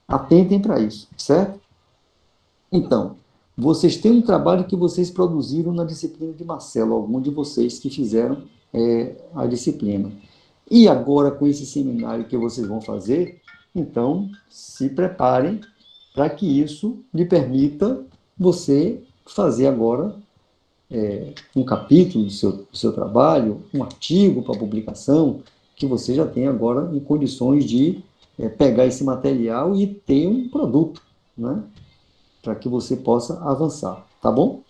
atentem para isso, certo? Então, vocês têm um trabalho que vocês produziram na disciplina de Marcelo, algum de vocês que fizeram a disciplina. E agora, com esse seminário que vocês vão fazer, então, se preparem para que isso lhe permita você fazer agora um capítulo do seu trabalho, um artigo para publicação, que você já tem agora em condições de pegar esse material e ter um produto, né? Para que você possa avançar, tá bom?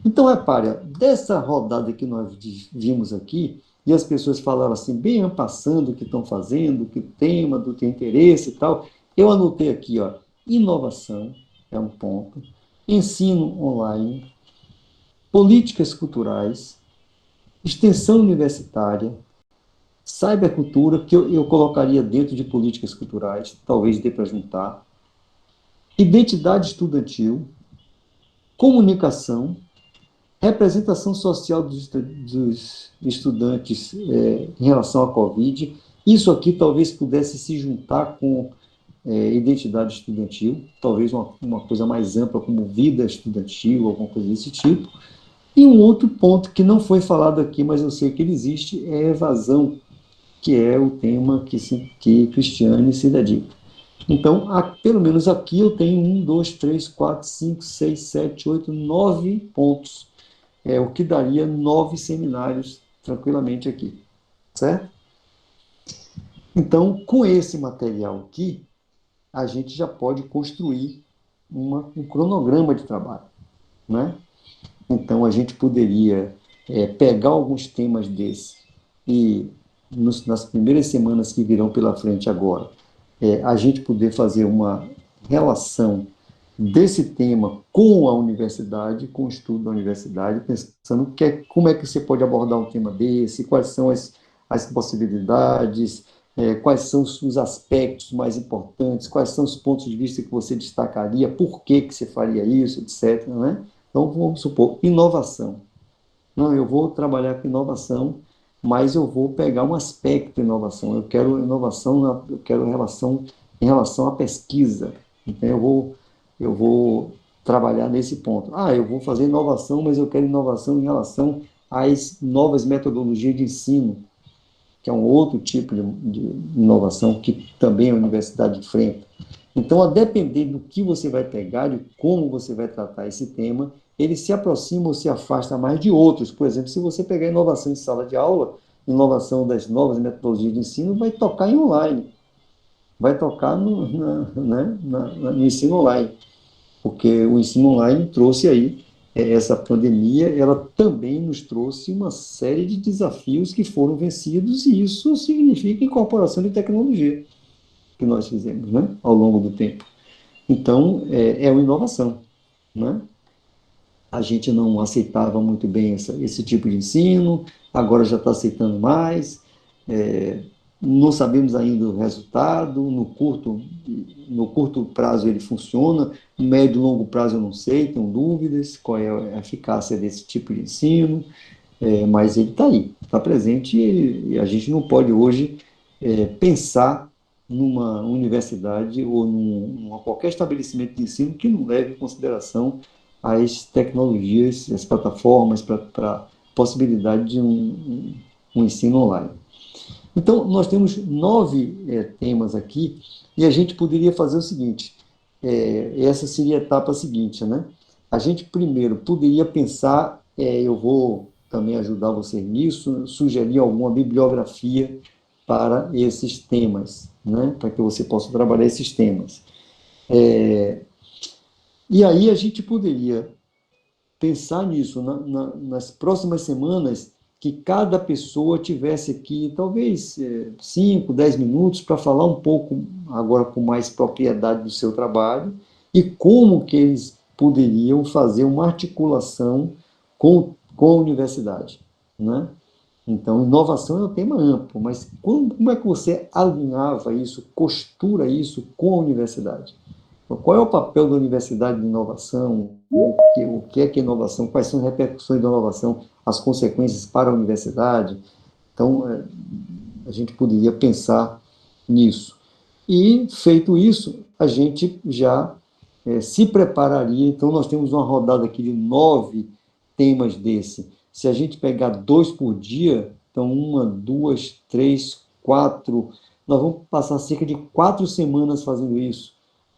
Então, repare, dessa rodada que nós vimos aqui, e as pessoas falaram assim, bem ampassando o que estão fazendo, que o tema do teu interesse e tal, eu anotei aqui, ó, inovação é um ponto, ensino online, políticas culturais, extensão universitária, cybercultura, que eu colocaria dentro de políticas culturais, talvez dê para juntar, identidade estudantil, comunicação, representação social dos estudantes em relação à Covid. Isso aqui talvez pudesse se juntar com identidade estudantil, talvez uma coisa mais ampla, como vida estudantil, alguma coisa desse tipo. E um outro ponto que não foi falado aqui, mas eu sei que ele existe, é evasão, que é o tema que Cristiane se dedica. Então, pelo menos aqui eu tenho 1, 2, 3, 4, 5, 6, 7, 8, 9 pontos. O que daria 9 seminários tranquilamente aqui, certo? Então, com esse material aqui, a gente já pode construir um cronograma de trabalho, né? Então, a gente poderia pegar alguns temas desses e, nas primeiras semanas que virão pela frente agora, a gente poder fazer uma relação desse tema com a universidade, com o estudo da universidade, pensando como é que você pode abordar um tema desse, quais são as possibilidades, quais são os aspectos mais importantes, quais são os pontos de vista que você destacaria, por que você faria isso, etc. Né? Então, vamos supor, inovação. Não, eu vou trabalhar com inovação, mas eu vou pegar um aspecto de inovação. Eu quero inovação, eu quero relação em relação à pesquisa. Então, eu vou trabalhar nesse ponto. Eu vou fazer inovação, mas eu quero inovação em relação às novas metodologias de ensino, que é um outro tipo de inovação que também a universidade enfrenta. Então, a depender do que você vai pegar e como você vai tratar esse tema, ele se aproxima ou se afasta mais de outros. Por exemplo, se você pegar inovação em sala de aula, inovação das novas metodologias de ensino, vai tocar em online, vai tocar no ensino online, porque o ensino online trouxe aí, essa pandemia, ela também nos trouxe uma série de desafios que foram vencidos, e isso significa incorporação de tecnologia que nós fizemos, né, ao longo do tempo. Então, é uma inovação, né? A gente não aceitava muito bem esse tipo de ensino, agora já está aceitando mais, não sabemos ainda o resultado, no curto prazo ele funciona, no médio e longo prazo eu não sei, tenho dúvidas qual é a eficácia desse tipo de ensino, mas ele está aí, está presente, e a gente não pode hoje pensar numa universidade ou num qualquer estabelecimento de ensino que não leve em consideração as tecnologias, as plataformas para possibilidade de um ensino online. Então, nós temos 9 temas aqui, e a gente poderia fazer o seguinte, essa seria a etapa seguinte, né? A gente primeiro poderia pensar, eu vou também ajudar você nisso, sugerir alguma bibliografia para esses temas, né? Para que você possa trabalhar esses temas. E aí a gente poderia pensar nisso, nas próximas semanas, que cada pessoa tivesse aqui, talvez 5, 10 minutos, para falar um pouco, agora com mais propriedade do seu trabalho, e como que eles poderiam fazer uma articulação com a universidade, né? Então, inovação é um tema amplo, mas como é que você alinhava isso, costura isso com a universidade? Qual é o papel da universidade de inovação? O que é inovação? Quais são as repercussões da inovação? As consequências para a universidade? Então, a gente poderia pensar nisso. E, feito isso, a gente já se prepararia. Então, nós temos uma rodada aqui de 9 temas desse. Se a gente pegar 2 por dia, então 1, 2, 3, 4, nós vamos passar cerca de 4 semanas fazendo isso,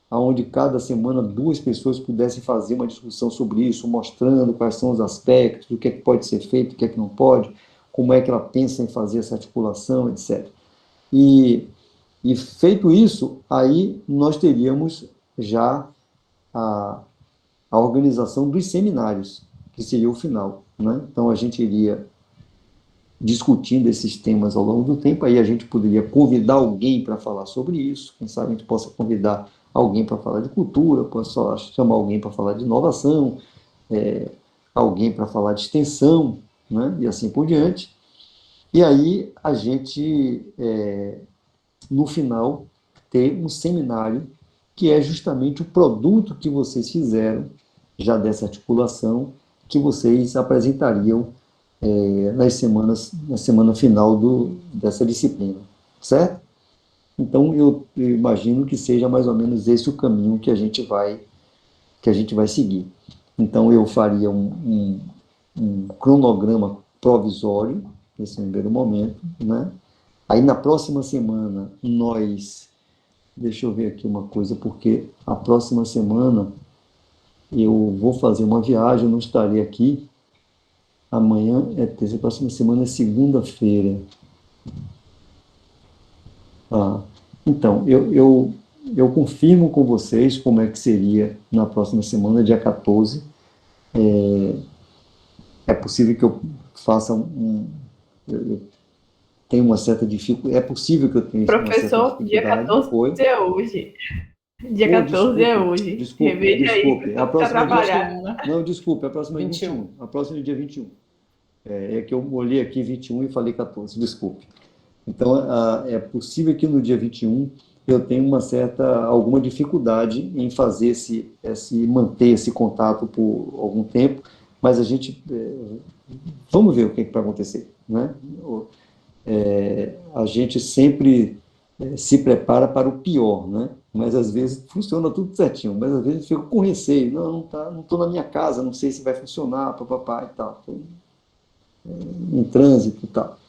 onde cada semana 2 pessoas pudessem fazer uma discussão sobre isso, mostrando quais são os aspectos, o que é que pode ser feito, o que é que não pode, como é que ela pensa em fazer essa articulação, etc. E feito isso, aí nós teríamos já a organização dos seminários, que seria o final, né? Então, a gente iria discutindo esses temas ao longo do tempo, aí a gente poderia convidar alguém para falar sobre isso, quem sabe a gente possa convidar alguém para falar de cultura, possa chamar alguém para falar de inovação, alguém para falar de extensão, né? E assim por diante. E aí a gente, no final, ter um seminário que é justamente o produto que vocês fizeram já dessa articulação, que vocês apresentariam na semana final dessa disciplina, certo? Então, eu imagino que seja mais ou menos esse o caminho que a gente vai seguir. Então, eu faria um cronograma provisório, nesse primeiro momento, né? Aí, na próxima semana, deixa eu ver aqui uma coisa, porque a próxima semana eu vou fazer uma viagem, eu não estarei aqui. Amanhã é terça, a próxima semana é segunda-feira. Então, eu confirmo com vocês como é que seria na próxima semana, dia 14. É possível que eu faça eu tenho uma certa dificuldade, é possível que eu tenha uma certa Professor, dia dificuldade. 14 Foi. é hoje. Dia Oh, 14 é desculpe, hoje. desculpe, Reveja aí, desculpe. para A você próxima é dia, trabalhar. não, desculpe, a próxima é 21. A próxima é dia 21. É que eu olhei aqui 21 e falei 14, desculpe. Então, é possível que no dia 21 eu tenha alguma dificuldade em fazer manter esse contato por algum tempo, mas a gente, vamos ver o que vai acontecer, né? A gente sempre se prepara para o pior, né? Mas às vezes funciona tudo certinho, mas às vezes fica com receio, não estou na minha casa, não sei se vai funcionar, papapá e tal, tô em trânsito e tal.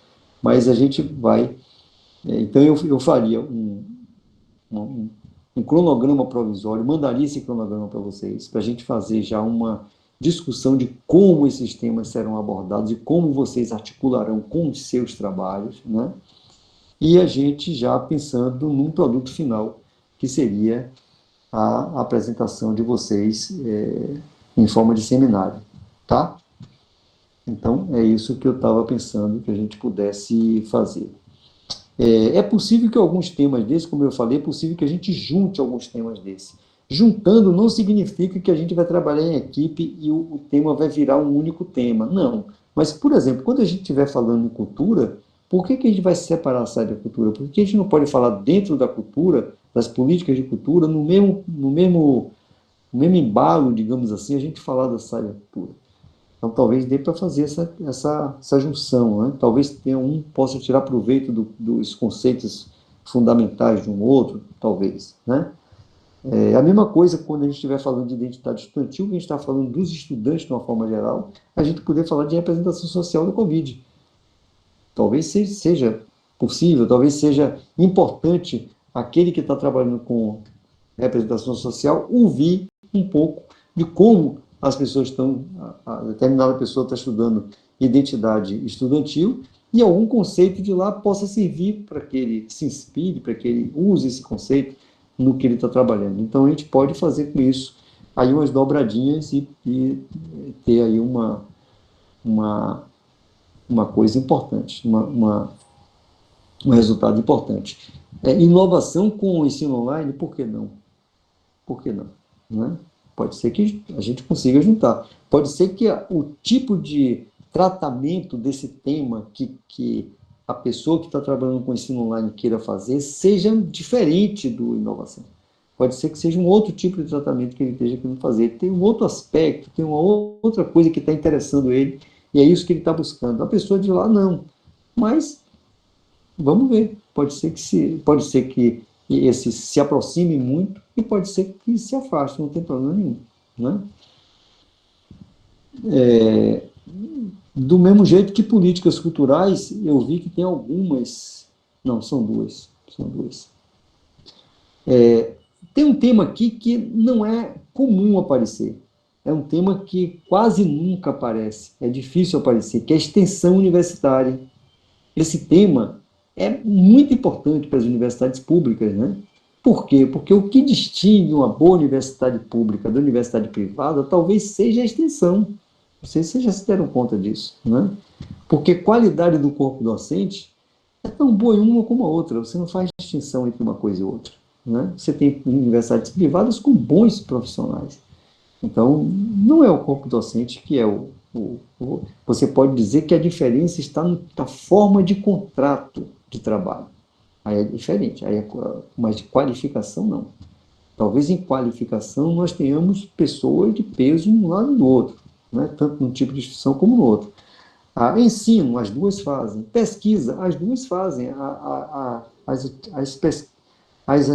Mas a gente vai. Então eu faria um cronograma provisório, mandaria esse cronograma para vocês, para a gente fazer já uma discussão de como esses temas serão abordados e como vocês articularão com os seus trabalhos, né? E a gente já pensando num produto final, que seria a apresentação de vocês em forma de seminário, tá? Então, é isso que eu estava pensando que a gente pudesse fazer. É possível que alguns temas desses, como eu falei, é possível que a gente junte alguns temas desses. Juntando não significa que a gente vai trabalhar em equipe e o tema vai virar um único tema. Não. Mas, por exemplo, quando a gente estiver falando em cultura, por que a gente vai separar a cybercultura? Por que a gente não pode falar dentro da cultura, das políticas de cultura, no mesmo embalo, digamos assim, a gente falar da cybercultura? Então, talvez dê para fazer essa junção, né? Talvez possa tirar proveito dos conceitos fundamentais de um outro, talvez, né? A mesma coisa quando a gente estiver falando de identidade estudantil, que a gente está falando dos estudantes de uma forma geral, a gente poder falar de representação social do Covid. Talvez seja possível, talvez seja importante aquele que está trabalhando com representação social ouvir um pouco de como as pessoas determinada pessoa está estudando identidade estudantil e algum conceito de lá possa servir para que ele se inspire, para que ele use esse conceito no que ele está trabalhando. Então, a gente pode fazer com isso aí umas dobradinhas e ter aí uma coisa importante, um resultado importante. Inovação com o ensino online, por que não? Por que não? Né? Pode ser que a gente consiga juntar. Pode ser que o tipo de tratamento desse tema que a pessoa que está trabalhando com ensino online queira fazer seja diferente do inovação. Pode ser que seja um outro tipo de tratamento que ele esteja querendo fazer. Tem um outro aspecto, tem uma outra coisa que está interessando ele, e é isso que ele está buscando. A pessoa de lá, não. Mas, vamos ver. Pode ser que esse se aproxime muito e pode ser que se afaste, não tem problema nenhum. Né? Do mesmo jeito que políticas culturais, eu vi que tem algumas... Não, são duas. Tem um tema aqui que não é comum aparecer. É um tema que quase nunca aparece. É difícil aparecer, que é a extensão universitária. Esse tema é muito importante para as universidades públicas, né? Por quê? Porque o que distingue uma boa universidade pública da universidade privada talvez seja a extensão. Não sei se vocês já se deram conta disso, né? Porque a qualidade do corpo docente é tão boa em uma como a outra. Você não faz distinção entre uma coisa e outra, né? Você tem universidades privadas com bons profissionais. Então, não é o corpo docente que é você pode dizer que a diferença está na forma de contrato de trabalho. Aí é diferente, mas de qualificação não. Talvez em qualificação nós tenhamos pessoas de peso um lado do outro, né? Tanto num tipo de instituição como no outro. Ensino, as duas fazem. Pesquisa, as duas fazem. As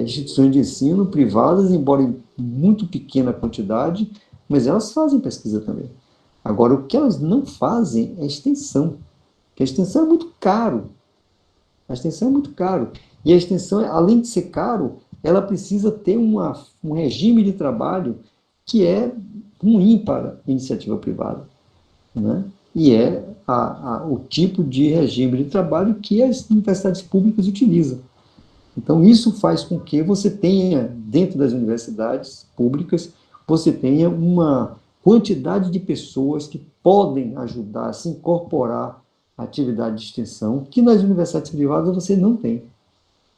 instituições de ensino privadas, embora em muito pequena quantidade, mas elas fazem pesquisa também. Agora, o que elas não fazem é extensão, porque a extensão é muito caro. A extensão é muito caro. E a extensão, além de ser caro, ela precisa ter um regime de trabalho que é ruim para a iniciativa privada, né? E é o tipo de regime de trabalho que as universidades públicas utilizam. Então, isso faz com que você tenha, dentro das universidades públicas, você tenha uma quantidade de pessoas que podem ajudar a se incorporar à atividade de extensão, que nas universidades privadas você não tem,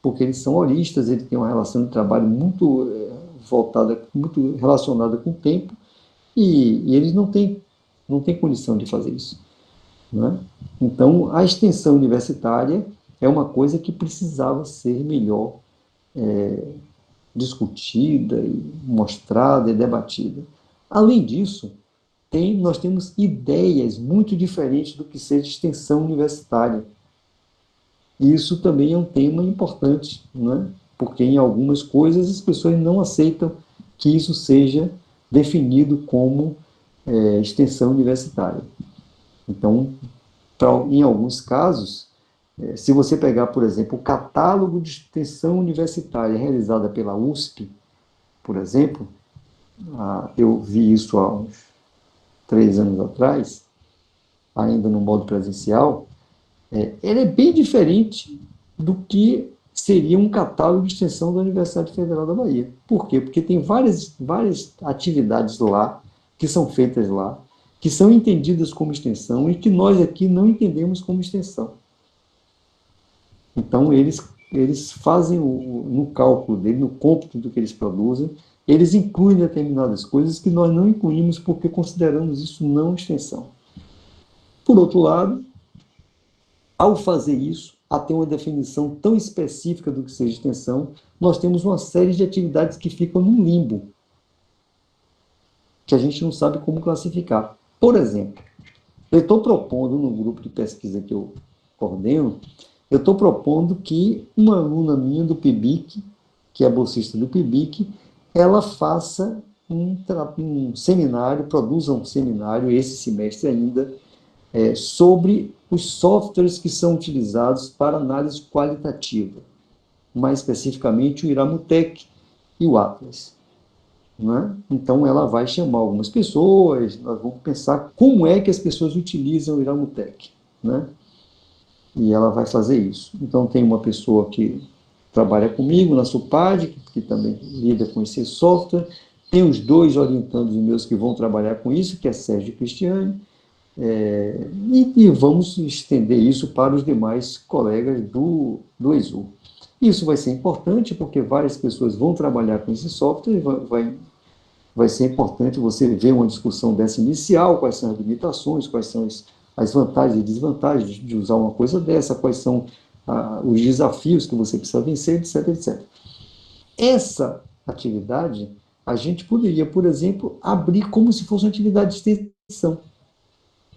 porque eles são horistas, eles têm uma relação de trabalho muito voltada, muito relacionada com o tempo, e eles não têm condição de fazer isso, né? Então, a extensão universitária é uma coisa que precisava ser melhor discutida, e mostrada e debatida. Além disso, nós temos ideias muito diferentes do que seja extensão universitária. E isso também é um tema importante, né? Porque em algumas coisas as pessoas não aceitam que isso seja definido como extensão universitária. Então, em alguns casos, se você pegar, por exemplo, o catálogo de extensão universitária realizada pela USP, por exemplo, eu vi isso há uns 3 anos atrás, ainda no modo presencial, ele é bem diferente do que seria um catálogo de extensão da Universidade Federal da Bahia. Por quê? Porque tem várias atividades lá, que são feitas lá, que são entendidas como extensão e que nós aqui não entendemos como extensão. Então, eles fazem no cálculo dele, no cômputo do que eles produzem, eles incluem determinadas coisas que nós não incluímos porque consideramos isso não extensão. Por outro lado, ao fazer isso, a ter uma definição tão específica do que seja extensão, nós temos uma série de atividades que ficam no limbo, que a gente não sabe como classificar. Por exemplo, eu estou propondo no grupo de pesquisa que eu coordeno, eu estou propondo que uma aluna minha do PIBIC, que é bolsista do PIBIC, ela faça um seminário, produza um seminário, esse semestre ainda, sobre os softwares que são utilizados para análise qualitativa, mais especificamente o Iramutec e o Atlas, né? Então, ela vai chamar algumas pessoas, nós vamos pensar como é que as pessoas utilizam o Iramutec, né? E ela vai fazer isso. Então, tem uma pessoa que trabalha comigo na SUPAD, que também lida com esse software, tem os 2 orientandos meus que vão trabalhar com isso, que é Sérgio e Cristiane, e vamos estender isso para os demais colegas do ESU. Isso vai ser importante porque várias pessoas vão trabalhar com esse software e vai ser importante você ver uma discussão dessa inicial, quais são as limitações, quais são as vantagens e desvantagens de usar uma coisa dessa, quais são os desafios que você precisa vencer, etc, etc. Essa atividade, a gente poderia, por exemplo, abrir como se fosse uma atividade de extensão.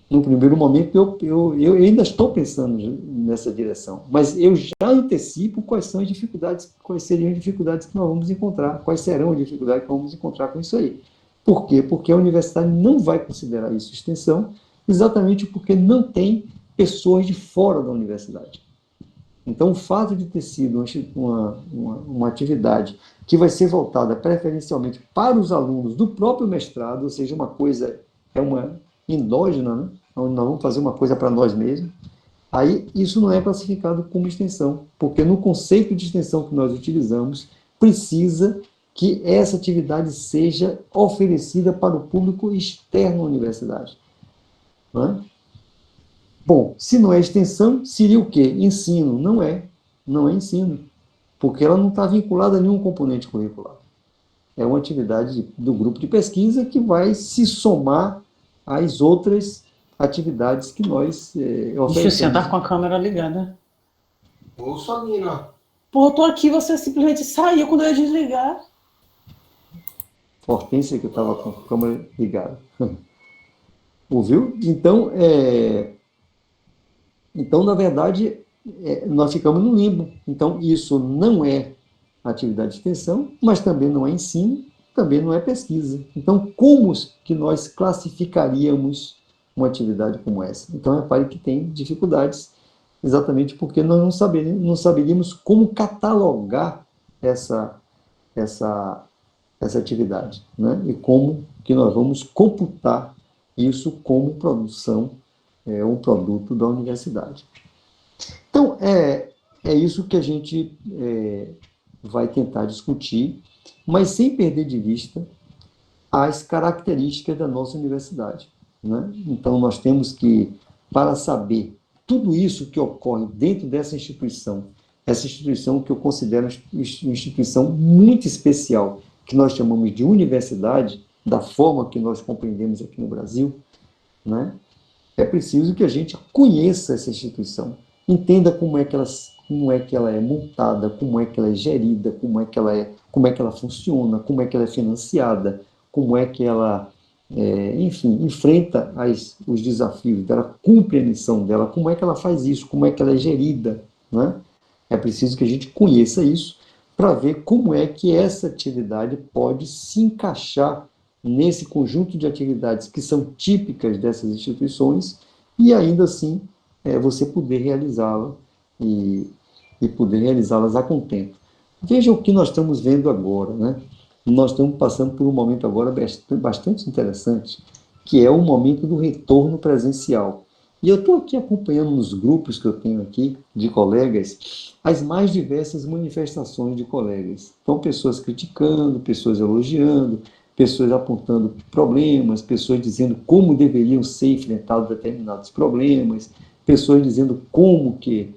No primeiro momento, eu ainda estou pensando nessa direção, mas eu já antecipo quais são as dificuldades, quais seriam as dificuldades que nós vamos encontrar, quais serão as dificuldades que nós vamos encontrar com isso aí. Por quê? Porque a universidade não vai considerar isso extensão, exatamente porque não tem pessoas de fora da universidade. Então, o fato de ter sido uma atividade que vai ser voltada preferencialmente para os alunos do próprio mestrado, ou seja, uma coisa endógena, né? Nós vamos fazer uma coisa para nós mesmos, aí isso não é classificado como extensão, porque no conceito de extensão que nós utilizamos, precisa que essa atividade seja oferecida para o público externo à universidade. Não é? Bom, se não é extensão, seria o quê? Ensino. Não é ensino, porque ela não está vinculada a nenhum componente curricular. É uma atividade do grupo de pesquisa que vai se somar às outras atividades que nós oferecemos. Deixa eu estar com a câmera ligada. Ô, Solina. Pô, eu tô aqui, você simplesmente saiu quando eu ia desligar. Hortência, que eu estava com a câmera ligada. Ouviu? Então, na verdade, nós ficamos no limbo. Então, isso não é atividade de extensão, mas também não é ensino, também não é pesquisa. Então, como que nós classificaríamos uma atividade como essa? Então, repare que tem dificuldades, exatamente porque nós não saberíamos como catalogar essa atividade, né? E como que nós vamos computar isso como produção, um produto da universidade. Então, é isso que a gente vai tentar discutir, mas sem perder de vista as características da nossa universidade. né? Então, nós temos que, para saber tudo isso que ocorre dentro dessa instituição que eu considero uma instituição muito especial, que nós chamamos de universidade, da forma que nós compreendemos aqui no Brasil, né? É preciso que a gente conheça essa instituição, entenda como é que ela é montada, como é que ela é gerida, como é que ela funciona, como é que ela é financiada, como é que ela, enfim, enfrenta os desafios dela, cumpre a missão dela, como é que ela faz isso, como é que ela é gerida, né? É preciso que a gente conheça isso para ver como é que essa atividade pode se encaixar nesse conjunto de atividades que são típicas dessas instituições e ainda assim você poder realizá-la e poder realizá-las a contento. Veja o que nós estamos vendo agora, né? Nós estamos passando por um momento agora bastante interessante, que é o momento do retorno presencial. E eu estou aqui acompanhando nos grupos que eu tenho aqui, de colegas, as mais diversas manifestações de colegas. Então, pessoas criticando, pessoas elogiando, pessoas apontando problemas, pessoas dizendo como deveriam ser enfrentados determinados problemas, pessoas dizendo como que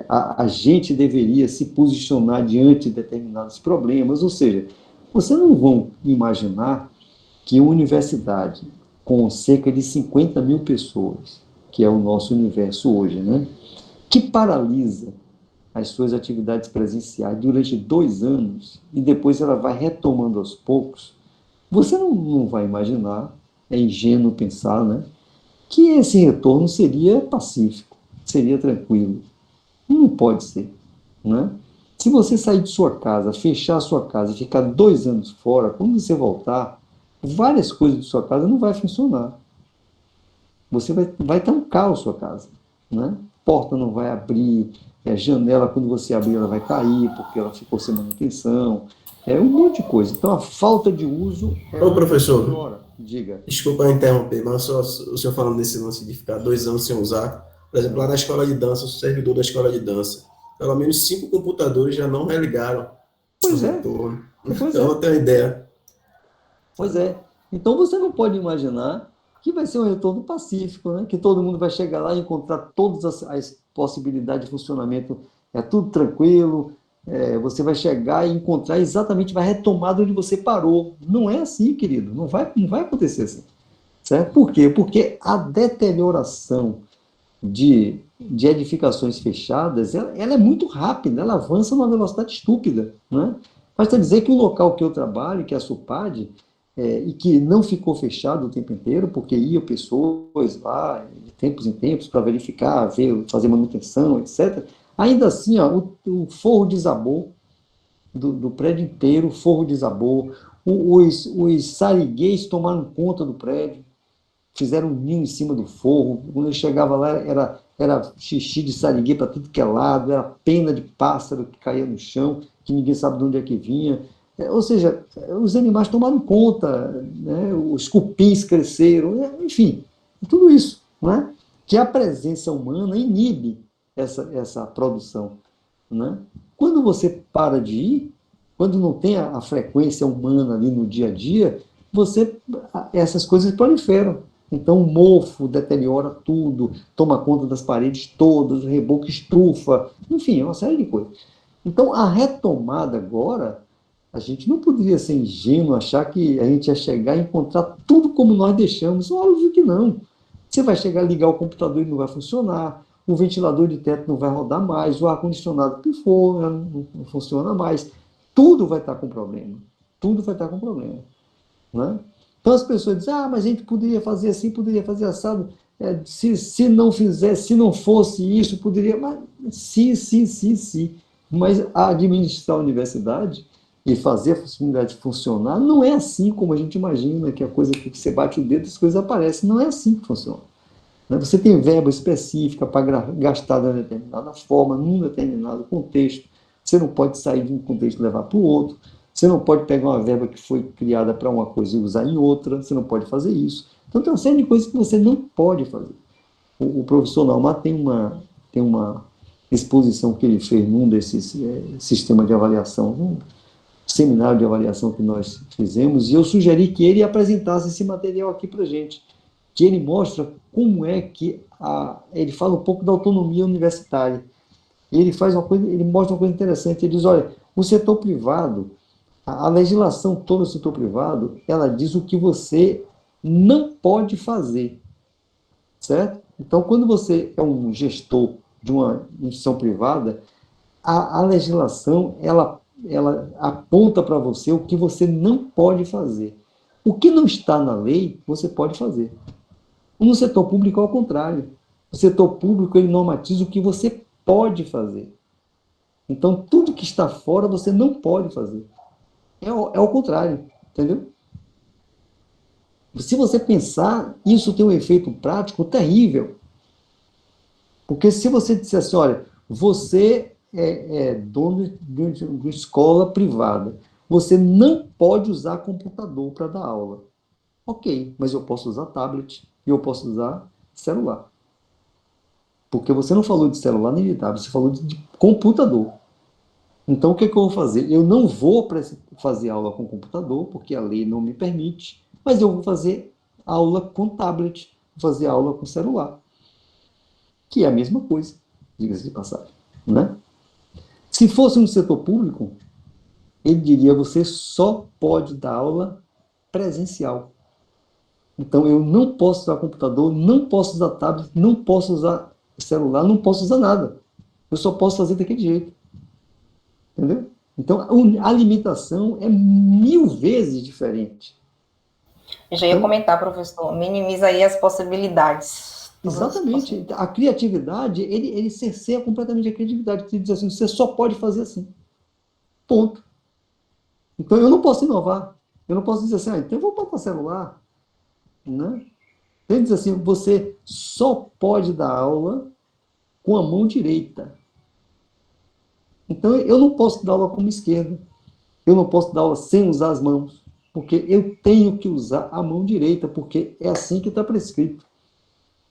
a gente deveria se posicionar diante de determinados problemas. Ou seja, vocês não vão imaginar que uma universidade com cerca de 50 mil pessoas, que é o nosso universo hoje, né, que paralisa as suas atividades presenciais durante 2 anos e depois ela vai retomando aos poucos, você não vai imaginar, é ingênuo pensar, né, que esse retorno seria pacífico, seria tranquilo. Não pode ser, né? Se você sair de sua casa, fechar a sua casa e ficar 2 anos fora, quando você voltar, várias coisas de sua casa não vai funcionar. Você vai estar um caos sua casa, né? Porta não vai abrir, a janela, quando você abrir, ela vai cair, porque ela ficou sem manutenção, um monte de coisa. Então, a falta de uso... Ô, professor, diga. Desculpa interromper, mas só o senhor falando desse lance de ficar 2 anos sem usar, por exemplo, lá na escola de dança, o servidor da escola de dança, pelo menos 5 computadores já não religaram. Pois é. Então, eu tenho uma ideia. Pois é. Então, você não pode imaginar que vai ser um retorno pacífico, né? Que todo mundo vai chegar lá e encontrar todas as possibilidades de funcionamento, tudo tranquilo, você vai chegar e encontrar exatamente, vai retomar de onde você parou. Não é assim, querido, não vai acontecer assim. Certo? Por quê? Porque a deterioração de edificações fechadas, ela é muito rápida, ela avança numa velocidade estúpida, né? Basta dizer que o local que eu trabalho, que é a SUPAD, e que não ficou fechado o tempo inteiro, porque iam pessoas lá, de tempos em tempos, para verificar, ver, fazer manutenção, etc. Ainda assim, o forro desabou, do prédio inteiro, o forro desabou, os sariguês tomaram conta do prédio, fizeram um ninho em cima do forro. Quando eu chegava lá, era xixi de sariguê para tudo que é lado, era pena de pássaro que caía no chão, que ninguém sabe de onde é que vinha. Ou seja, os animais tomaram conta, né? Os cupins cresceram, enfim, tudo isso, né? Que a presença humana inibe essa produção, né? Quando você para de ir, quando não tem a frequência humana ali no dia a dia, essas coisas proliferam. Então, o mofo deteriora tudo, toma conta das paredes todas, o reboco estrufa, enfim, é uma série de coisas. Então, a retomada agora, a gente não poderia ser ingênuo, achar que a gente ia chegar e encontrar tudo como nós deixamos. Óbvio que não. Você vai chegar, ligar o computador e não vai funcionar, o ventilador de teto não vai rodar mais, o ar-condicionado pifou, não funciona mais. Tudo vai estar com problema. Tudo vai estar com problema. Né? Então as pessoas dizem, mas a gente poderia fazer assim, poderia fazer assado, se não fizesse, se não fosse isso, poderia... Mas, sim. Mas administrar a universidade e fazer a universidade funcionar não é assim como a gente imagina, que a coisa que você bate o dedo, as coisas aparecem. Não é assim que funciona. Você tem verba específica para gastar de uma determinada forma, num determinado contexto. Você não pode sair de um contexto e levar para o outro. Você não pode pegar uma verba que foi criada para uma coisa e usar em outra. Você não pode fazer isso. Então, tem uma série de coisas que você não pode fazer. O professor Naumar tem uma exposição que ele fez num desses sistemas de avaliação, num seminário de avaliação que nós fizemos, e eu sugeri que ele apresentasse esse material aqui para a gente. que ele mostra como é que ele fala um pouco da autonomia universitária. E ele faz uma coisa, ele mostra uma coisa interessante. Ele diz, olha, o setor privado, a legislação toda do setor privado, ela diz o que você não pode fazer, certo? Então, quando você é um gestor de uma instituição privada, a legislação, ela aponta para você o que você não pode fazer. O que não está na lei, você pode fazer. No setor público, ao contrário. O setor público, ele normatiza o que você pode fazer. Então, tudo que está fora, você não pode fazer. É ao contrário, entendeu? Se você pensar, isso tem um efeito prático terrível. Porque se você disser assim, olha, você é dono de uma escola privada, você não pode usar computador para dar aula. Ok, mas eu posso usar tablet e eu posso usar celular. Porque você não falou de celular nem de tablet, você falou de computador. Então, o que eu vou fazer? Eu não vou fazer aula com computador, porque a lei não me permite, mas eu vou fazer aula com tablet, vou fazer aula com celular. Que é a mesma coisa, diga-se de passagem. Né? Se fosse no setor público, ele diria, você só pode dar aula presencial. Então, eu não posso usar computador, não posso usar tablet, não posso usar celular, não posso usar nada. Eu só posso fazer daquele jeito. Entendeu? Então, a limitação é 1000 vezes diferente. Eu já ia comentar, professor, minimiza aí as possibilidades. Exatamente. A criatividade, ele cerceia completamente a criatividade. Ele diz assim, você só pode fazer assim. Ponto. Então, eu não posso inovar. Eu não posso dizer assim, então eu vou botar celular. Né? Ele diz assim, você só pode dar aula com a mão direita. Então, eu não posso dar aula com a esquerda. Eu não posso dar aula sem usar as mãos. Porque eu tenho que usar a mão direita, porque é assim que está prescrito.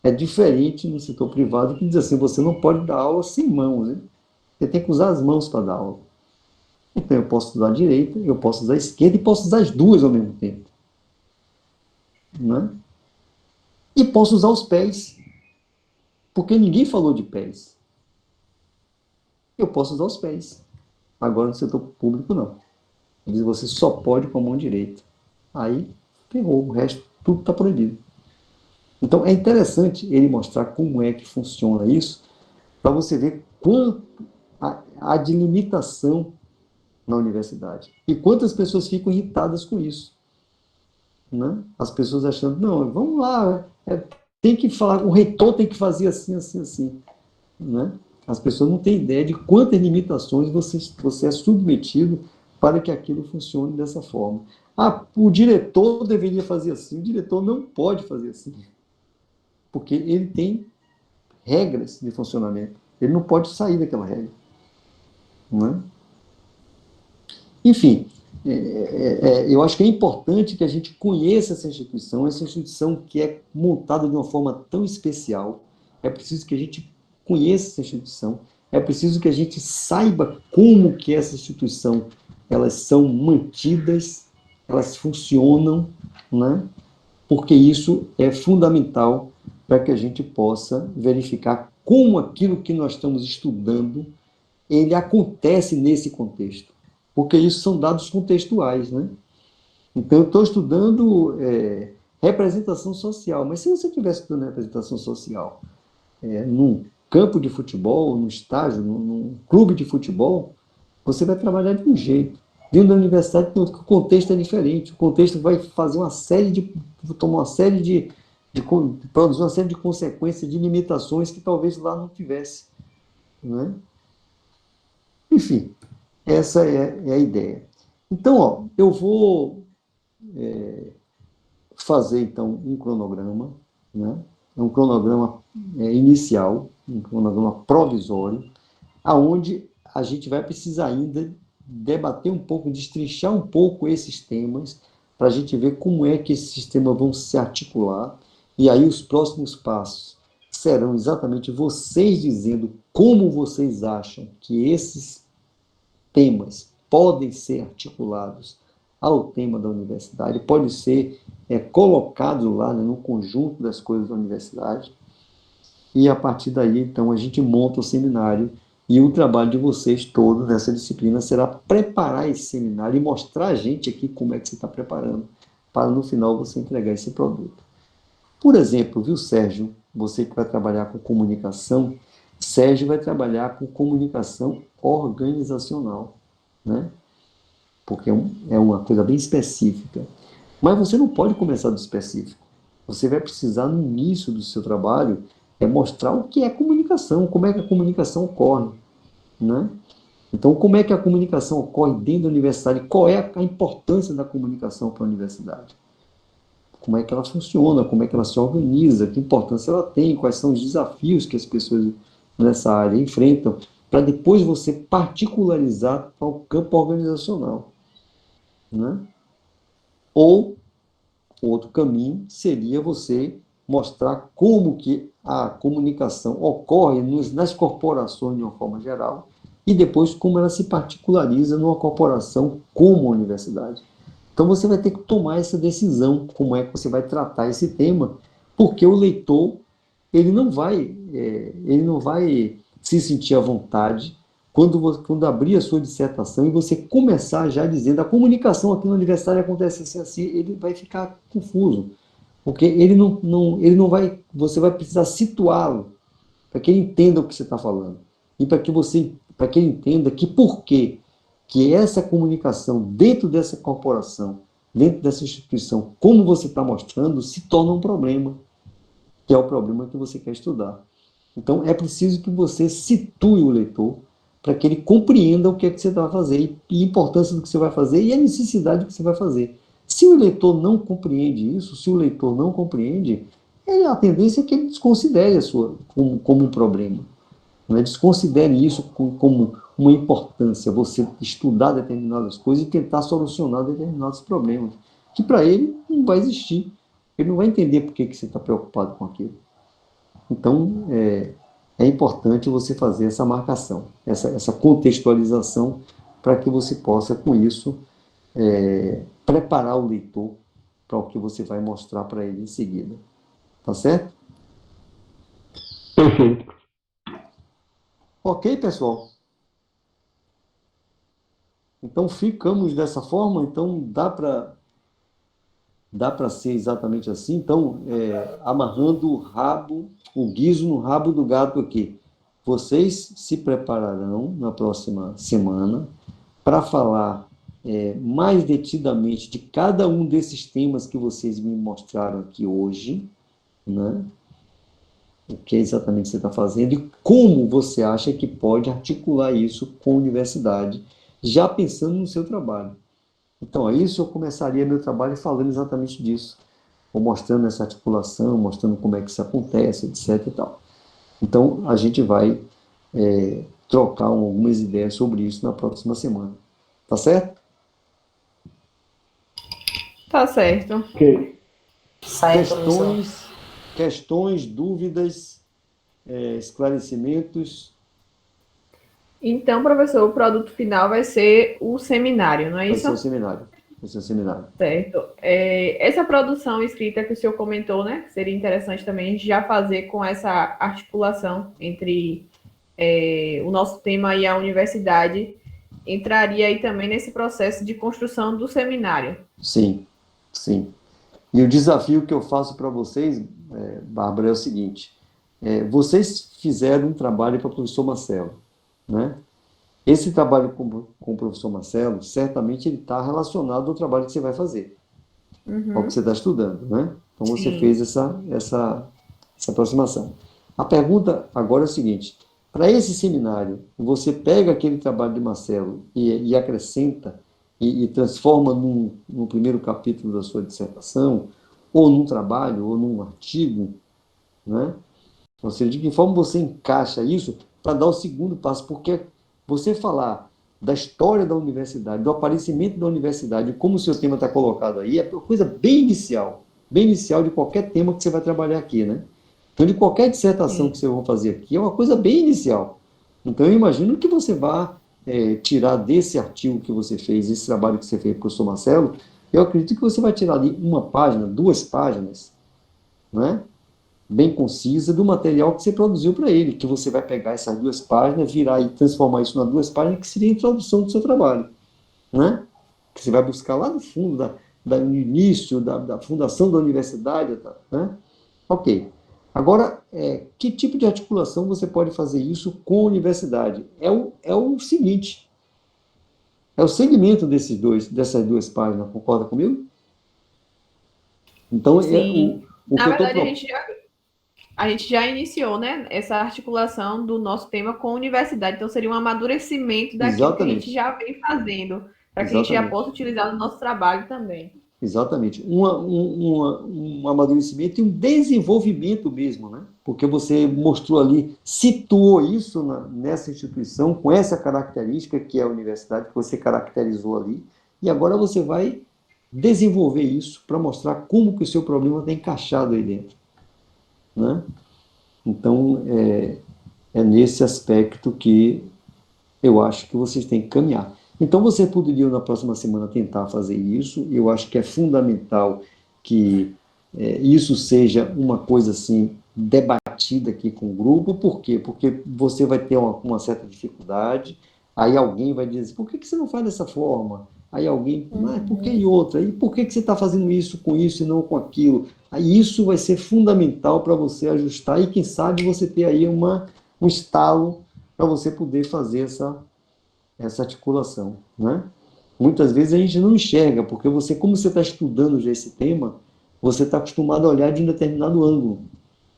É diferente no setor privado, que diz assim, você não pode dar aula sem mãos. Né? Você tem que usar as mãos para dar aula. Então, eu posso usar a direita, eu posso usar a esquerda e posso usar as duas ao mesmo tempo. Né? E posso usar os pés. Porque ninguém falou de pés. Eu posso usar os pés. Agora, no setor público, não. Ele diz, você só pode com a mão direita. Aí, ferrou. O resto, tudo está proibido. Então, é interessante ele mostrar como é que funciona isso, para você ver quanto há de limitação na universidade. E quantas pessoas ficam irritadas com isso. Né? As pessoas achando, não, vamos lá, tem que falar, o reitor tem que fazer assim, assim, assim. Né? As pessoas não têm ideia de quantas limitações você é submetido para que aquilo funcione dessa forma. Ah, o diretor deveria fazer assim. O diretor não pode fazer assim. Porque ele tem regras de funcionamento. Ele não pode sair daquela regra. Não é? Enfim, eu acho que é importante que a gente conheça essa instituição que é montada de uma forma tão especial. É preciso que a gente conheça essa instituição. É preciso que a gente saiba como que essa instituição, elas são mantidas, elas funcionam, né? Porque isso é fundamental para que a gente possa verificar como aquilo que nós estamos estudando, ele acontece nesse contexto. Porque isso são dados contextuais, né? Então, eu estou estudando representação social, mas se você estiver estudando representação social num campo de futebol, num estágio, num clube de futebol, você vai trabalhar de um jeito. Dentro da universidade, o contexto é diferente. O contexto vai fazer tomar uma série de produzir uma série de consequências, de limitações que talvez lá não tivesse. Né? Enfim, essa é a ideia. Então, ó, eu vou fazer, então, um cronograma, né? Um cronograma inicial, um cronograma provisório, aonde a gente vai precisar ainda debater um pouco, destrinchar um pouco esses temas, para a gente ver como é que esses sistemas vão se articular, e aí os próximos passos serão exatamente vocês dizendo como vocês acham que esses temas podem ser articulados ao tema da universidade, pode ser colocado lá, né, no conjunto das coisas da universidade, e a partir daí, então, a gente monta o seminário, e o trabalho de vocês todo nessa disciplina será preparar esse seminário e mostrar a gente aqui como é que você está preparando, para no final você entregar esse produto. Por exemplo, viu, Sérgio, você que vai trabalhar com comunicação, Sérgio vai trabalhar com comunicação organizacional, né? Porque é uma coisa bem específica. Mas você não pode começar do específico. Você vai precisar, no início do seu trabalho, mostrar o que é comunicação, como é que a comunicação ocorre, né? Então, como é que a comunicação ocorre dentro da universidade? Qual é a importância da comunicação para a universidade? Como é que ela funciona? Como é que ela se organiza? Que importância ela tem? Quais são os desafios que as pessoas nessa área enfrentam? Para depois você particularizar para o campo organizacional, né? Ou, outro caminho seria você mostrar como que a comunicação ocorre nas corporações de uma forma geral e depois como ela se particulariza numa corporação como a universidade. Então você vai ter que tomar essa decisão, como é que você vai tratar esse tema, porque o leitor ele não vai se sentir à vontade quando abrir a sua dissertação e você começar já dizendo a comunicação aqui na universidade acontece assim, ele vai ficar confuso. Porque ele não vai, você vai precisar situá-lo para que ele entenda o que você está falando. E para que ele entenda que por quê que essa comunicação dentro dessa corporação, dentro dessa instituição, como você está mostrando, se torna um problema, que é o problema que você quer estudar. Então, é preciso que você situe o leitor para que ele compreenda o que é que você vai fazer e a importância do que você vai fazer e a necessidade do que você vai fazer. Se o leitor não compreende isso, se o leitor não compreende, a tendência é que ele desconsidere como um problema. Né? Desconsidere isso como uma importância, você estudar determinadas coisas e tentar solucionar determinados problemas, que para ele não vai existir. Ele não vai entender por que você está preocupado com aquilo. Então, é importante você fazer essa marcação, essa contextualização, para que você possa, com isso, preparar o leitor para o que você vai mostrar para ele em seguida. Tá certo? Perfeito. Ok, pessoal? Então, ficamos dessa forma. Então, dá para ser exatamente assim. Então, amarrando o guizo no rabo do gato aqui. Vocês se prepararão na próxima semana para falar mais detidamente de cada um desses temas que vocês me mostraram aqui hoje, né? O que exatamente você está fazendo e como você acha que pode articular isso com a universidade, já pensando no seu trabalho. Então, é isso, eu começaria meu trabalho falando exatamente disso, ou mostrando essa articulação, mostrando como é que isso acontece, etc. e tal. Então, a gente vai trocar algumas ideias sobre isso na próxima semana. Tá certo? Tá certo. Ok. Questões, dúvidas, esclarecimentos? Então, professor, o produto final vai ser o seminário, não é isso? Vai ser o seminário. Certo. Essa produção escrita que o senhor comentou, né? Seria interessante também já fazer com essa articulação entre o nosso tema e a universidade. Entraria aí também nesse processo de construção do seminário. Sim, sim. E o desafio que eu faço para vocês, Bárbara, é o seguinte. Vocês fizeram um trabalho para o professor Marcelo, né? Esse trabalho com o professor Marcelo, certamente ele está relacionado ao trabalho que você vai fazer, ao que você está estudando, né? Então, você fez essa aproximação. A pergunta agora é o seguinte: para esse seminário, você pega aquele trabalho de Marcelo e acrescenta e transforma num primeiro capítulo da sua dissertação, ou num trabalho, ou num artigo, né? Ou seja, de que forma você encaixa isso para dar o segundo passo, porque você falar da história da universidade, do aparecimento da universidade, como o seu tema está colocado aí, é uma coisa bem inicial de qualquer tema que você vai trabalhar aqui, né? Então, de qualquer dissertação que vocês vão fazer aqui, é uma coisa bem inicial. Então, eu imagino que você vá tirar desse artigo que você fez, esse trabalho que você fez, professor Marcelo, eu acredito que você vai tirar ali uma página, 2 páginas, né, bem concisa do material que você produziu para ele, que você vai pegar essas 2 páginas, virar e transformar isso nas 2 páginas, que seria a introdução do seu trabalho, né, que você vai buscar lá no fundo, no início, da fundação da universidade, né, ok. Agora, que tipo de articulação você pode fazer isso com a universidade? É o seguinte, é o segmento dessas 2 páginas, concorda comigo? Então, Sim. o que Na eu estou verdade, a gente já iniciou, né, essa articulação do nosso tema com a universidade. Então, seria um amadurecimento daquilo que a gente Exatamente. já vem fazendo, para que a gente já possa utilizar no nosso trabalho também. Exatamente. Um amadurecimento e um desenvolvimento mesmo, né? Porque você mostrou ali, situou isso nessa instituição, com essa característica que é a universidade, que você caracterizou ali, e agora você vai desenvolver isso para mostrar como que o seu problema está encaixado aí dentro, né? Então, é nesse aspecto que eu acho que vocês têm que caminhar. Então, você poderia, na próxima semana, tentar fazer isso. Eu acho que é fundamental que isso seja uma coisa, assim, debatida aqui com o grupo. Por quê? Porque você vai ter uma certa dificuldade, aí alguém vai dizer, por que você não faz dessa forma? Aí alguém, mas por que e outra? E por que você está fazendo isso com isso e não com aquilo? Aí isso vai ser fundamental para você ajustar e, quem sabe, você ter aí um estalo para você poder fazer essa articulação, né? Muitas vezes a gente não enxerga, porque como você está estudando já esse tema, você está acostumado a olhar de um determinado ângulo.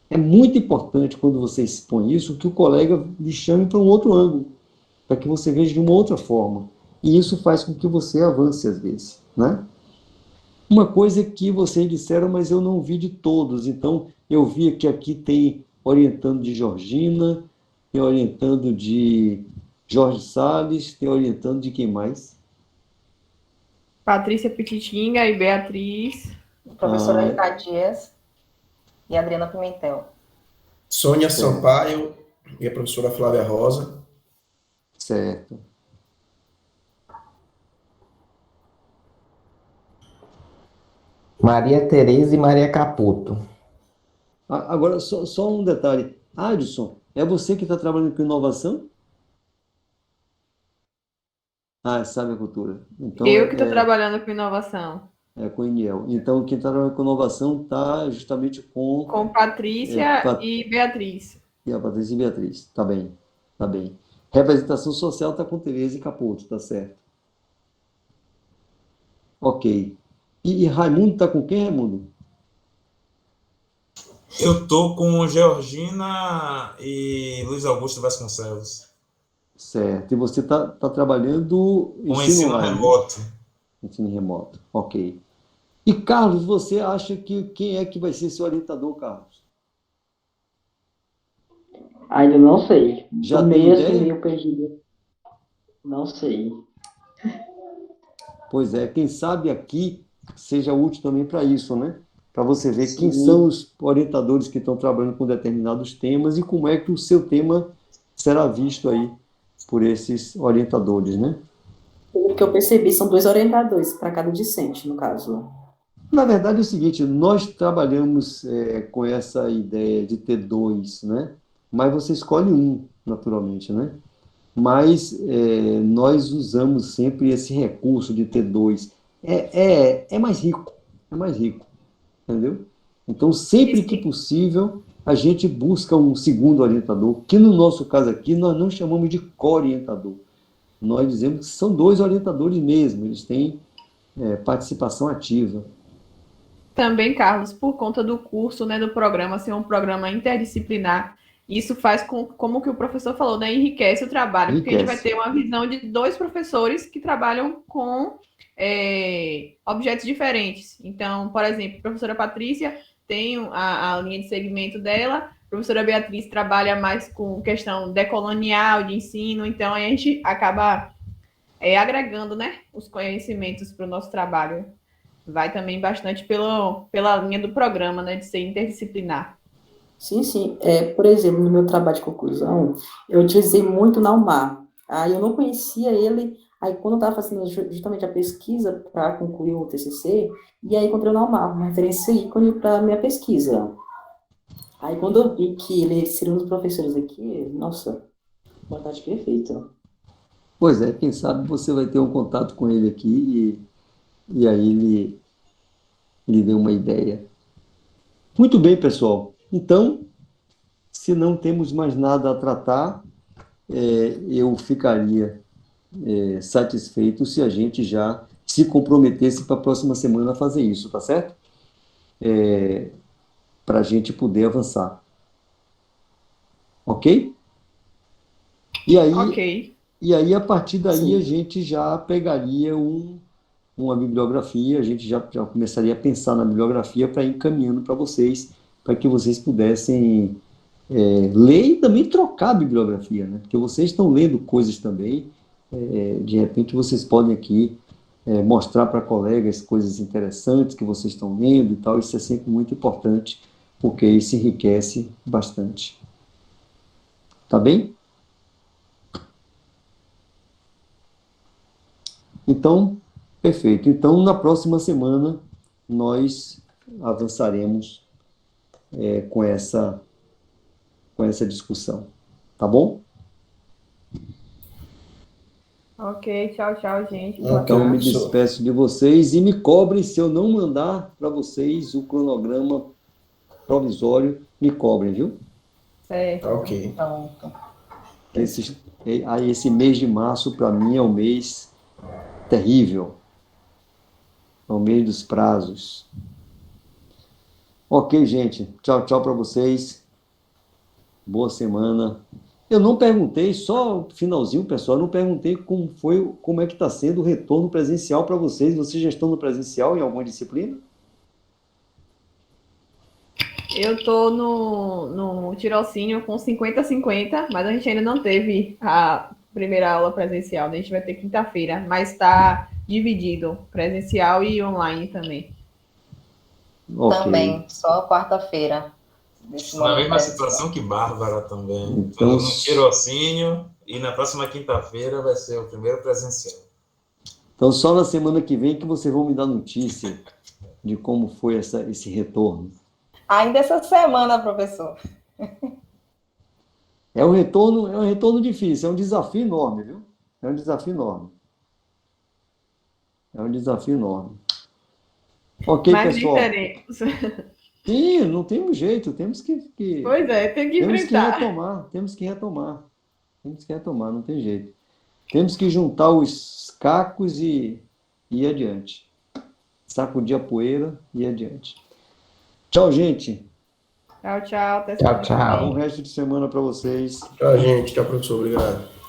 É muito importante, quando você expõe isso, que o colega lhe chame para um outro ângulo, para que você veja de uma outra forma. E isso faz com que você avance às vezes, né? Uma coisa que vocês disseram, mas eu não vi de todos, então eu vi que aqui tem orientando de Georgina, tem orientando de Jorge Salles, tem orientando de quem mais? Patrícia Pititinga e Beatriz. Professora Rita Dias e Adriana Pimentel. Sônia Sampaio e a professora Flávia Rosa. Certo. Maria Tereza e Maria Caputo. Agora, só um detalhe. Adson, é você que está trabalhando com inovação? Sabe a cultura. Então, Eu que estou trabalhando com inovação. Com o Iniel. Então, quem está trabalhando com inovação está justamente com Patrícia e Beatriz. E a Patrícia e Beatriz. Tá bem, tá bem. Representação social está com Tereza e Caputo, tá certo. Ok. E Raimundo está com quem, Raimundo? Eu tô com Georgina e Luiz Augusto Vasconcelos. Certo. E você está trabalhando com ensino remoto. Ensino remoto, ok. E Carlos, você acha que quem é que vai ser seu orientador, Carlos? Ainda não sei. Já tem ideia? Meio perdido. Não sei. Pois é, quem sabe aqui seja útil também para isso, né? Para você ver quem são os orientadores que estão trabalhando com determinados temas e como é que o seu tema será visto aí por esses orientadores, né? Pelo que eu percebi, são 2 orientadores para cada discente, no caso. Na verdade é o seguinte, nós trabalhamos com essa ideia de ter 2, né? Mas você escolhe um, naturalmente, né? Mas nós usamos sempre esse recurso de ter 2. É mais rico, entendeu? Então, sempre que possível, a gente busca um segundo orientador, que no nosso caso aqui, nós não chamamos de co-orientador. Nós dizemos que são 2 orientadores mesmo, eles têm participação ativa. Também, Carlos, por conta do curso, né, do programa ser um programa interdisciplinar, isso faz como que o professor falou, né, enriquece o trabalho, porque a gente vai ter uma visão de 2 professores que trabalham com objetos diferentes. Então, por exemplo, a professora Patrícia tem a linha de segmento dela, a professora Beatriz trabalha mais com questão decolonial, de ensino, então a gente acaba agregando, né, os conhecimentos para o nosso trabalho. Vai também bastante pela linha do programa, né, de ser interdisciplinar. Sim. Por exemplo, no meu trabalho de conclusão, eu utilizei muito na UMAR Aí eu não conhecia ele, aí quando eu estava fazendo justamente a pesquisa para concluir o TCC, e aí encontrei o Naumar, uma referência ícone para minha pesquisa. Aí quando eu vi que ele seria um dos professores aqui, nossa, vontade perfeita. Pois é, quem sabe você vai ter um contato com ele aqui e aí ele dê uma ideia. Muito bem, pessoal. Então, se não temos mais nada a tratar, eu ficaria satisfeito se a gente já se comprometesse para a próxima semana a fazer isso, tá certo? Para a gente poder avançar. Ok? E aí, Ok. e aí, a partir daí, Sim. a gente já pegaria uma bibliografia, a gente já começaria a pensar na bibliografia para ir encaminhando para vocês, para que vocês pudessem ler e também trocar a bibliografia, né? Porque vocês estão lendo coisas também, de repente vocês podem aqui mostrar para colegas coisas interessantes que vocês estão lendo e tal, isso é sempre muito importante, porque isso enriquece bastante. Tá bem? Então, perfeito. Então, na próxima semana, nós avançaremos com essa discussão. Tá bom? Ok, tchau, gente. Ok. Então, eu me professor. despeço de vocês e me cobrem se eu não mandar para vocês o cronograma provisório, me cobrem, viu? Certo. Ok. Pronto. Esse mês de março, para mim, é um mês terrível. É o mês dos prazos. Ok, gente. Tchau, tchau para vocês. Boa semana. Eu não perguntei, só o finalzinho, pessoal, eu não perguntei como é que está sendo o retorno presencial para vocês. Vocês já estão no presencial em alguma disciplina? Eu estou no tirocínio com 50-50, mas a gente ainda não teve a primeira aula presencial, né? A gente vai ter quinta-feira, mas está dividido, presencial e online também. Ok. Também, só quarta-feira. Nesse Na momento mesma presencial. situação que Bárbara também. Então, Tô no tirocínio e na próxima quinta-feira vai ser o primeiro presencial. Então, só na semana que vem que vocês vão me dar notícia de como foi esse retorno. Ainda essa semana, professor. É um retorno difícil, é um desafio enorme, viu? É um desafio enorme. É um desafio enorme. Ok, Mas pessoal. teremos. Sim, não temos jeito, temos que Pois é, tem que enfrentar. temos que retomar, não tem jeito. Temos que juntar os cacos e ir adiante. Sacudir a poeira e ir adiante. Tchau, gente. Tchau, tchau. Até Tchau, semana que vem. tchau. Bom resto de semana para vocês. Tchau, gente. Tchau, professor. Obrigado.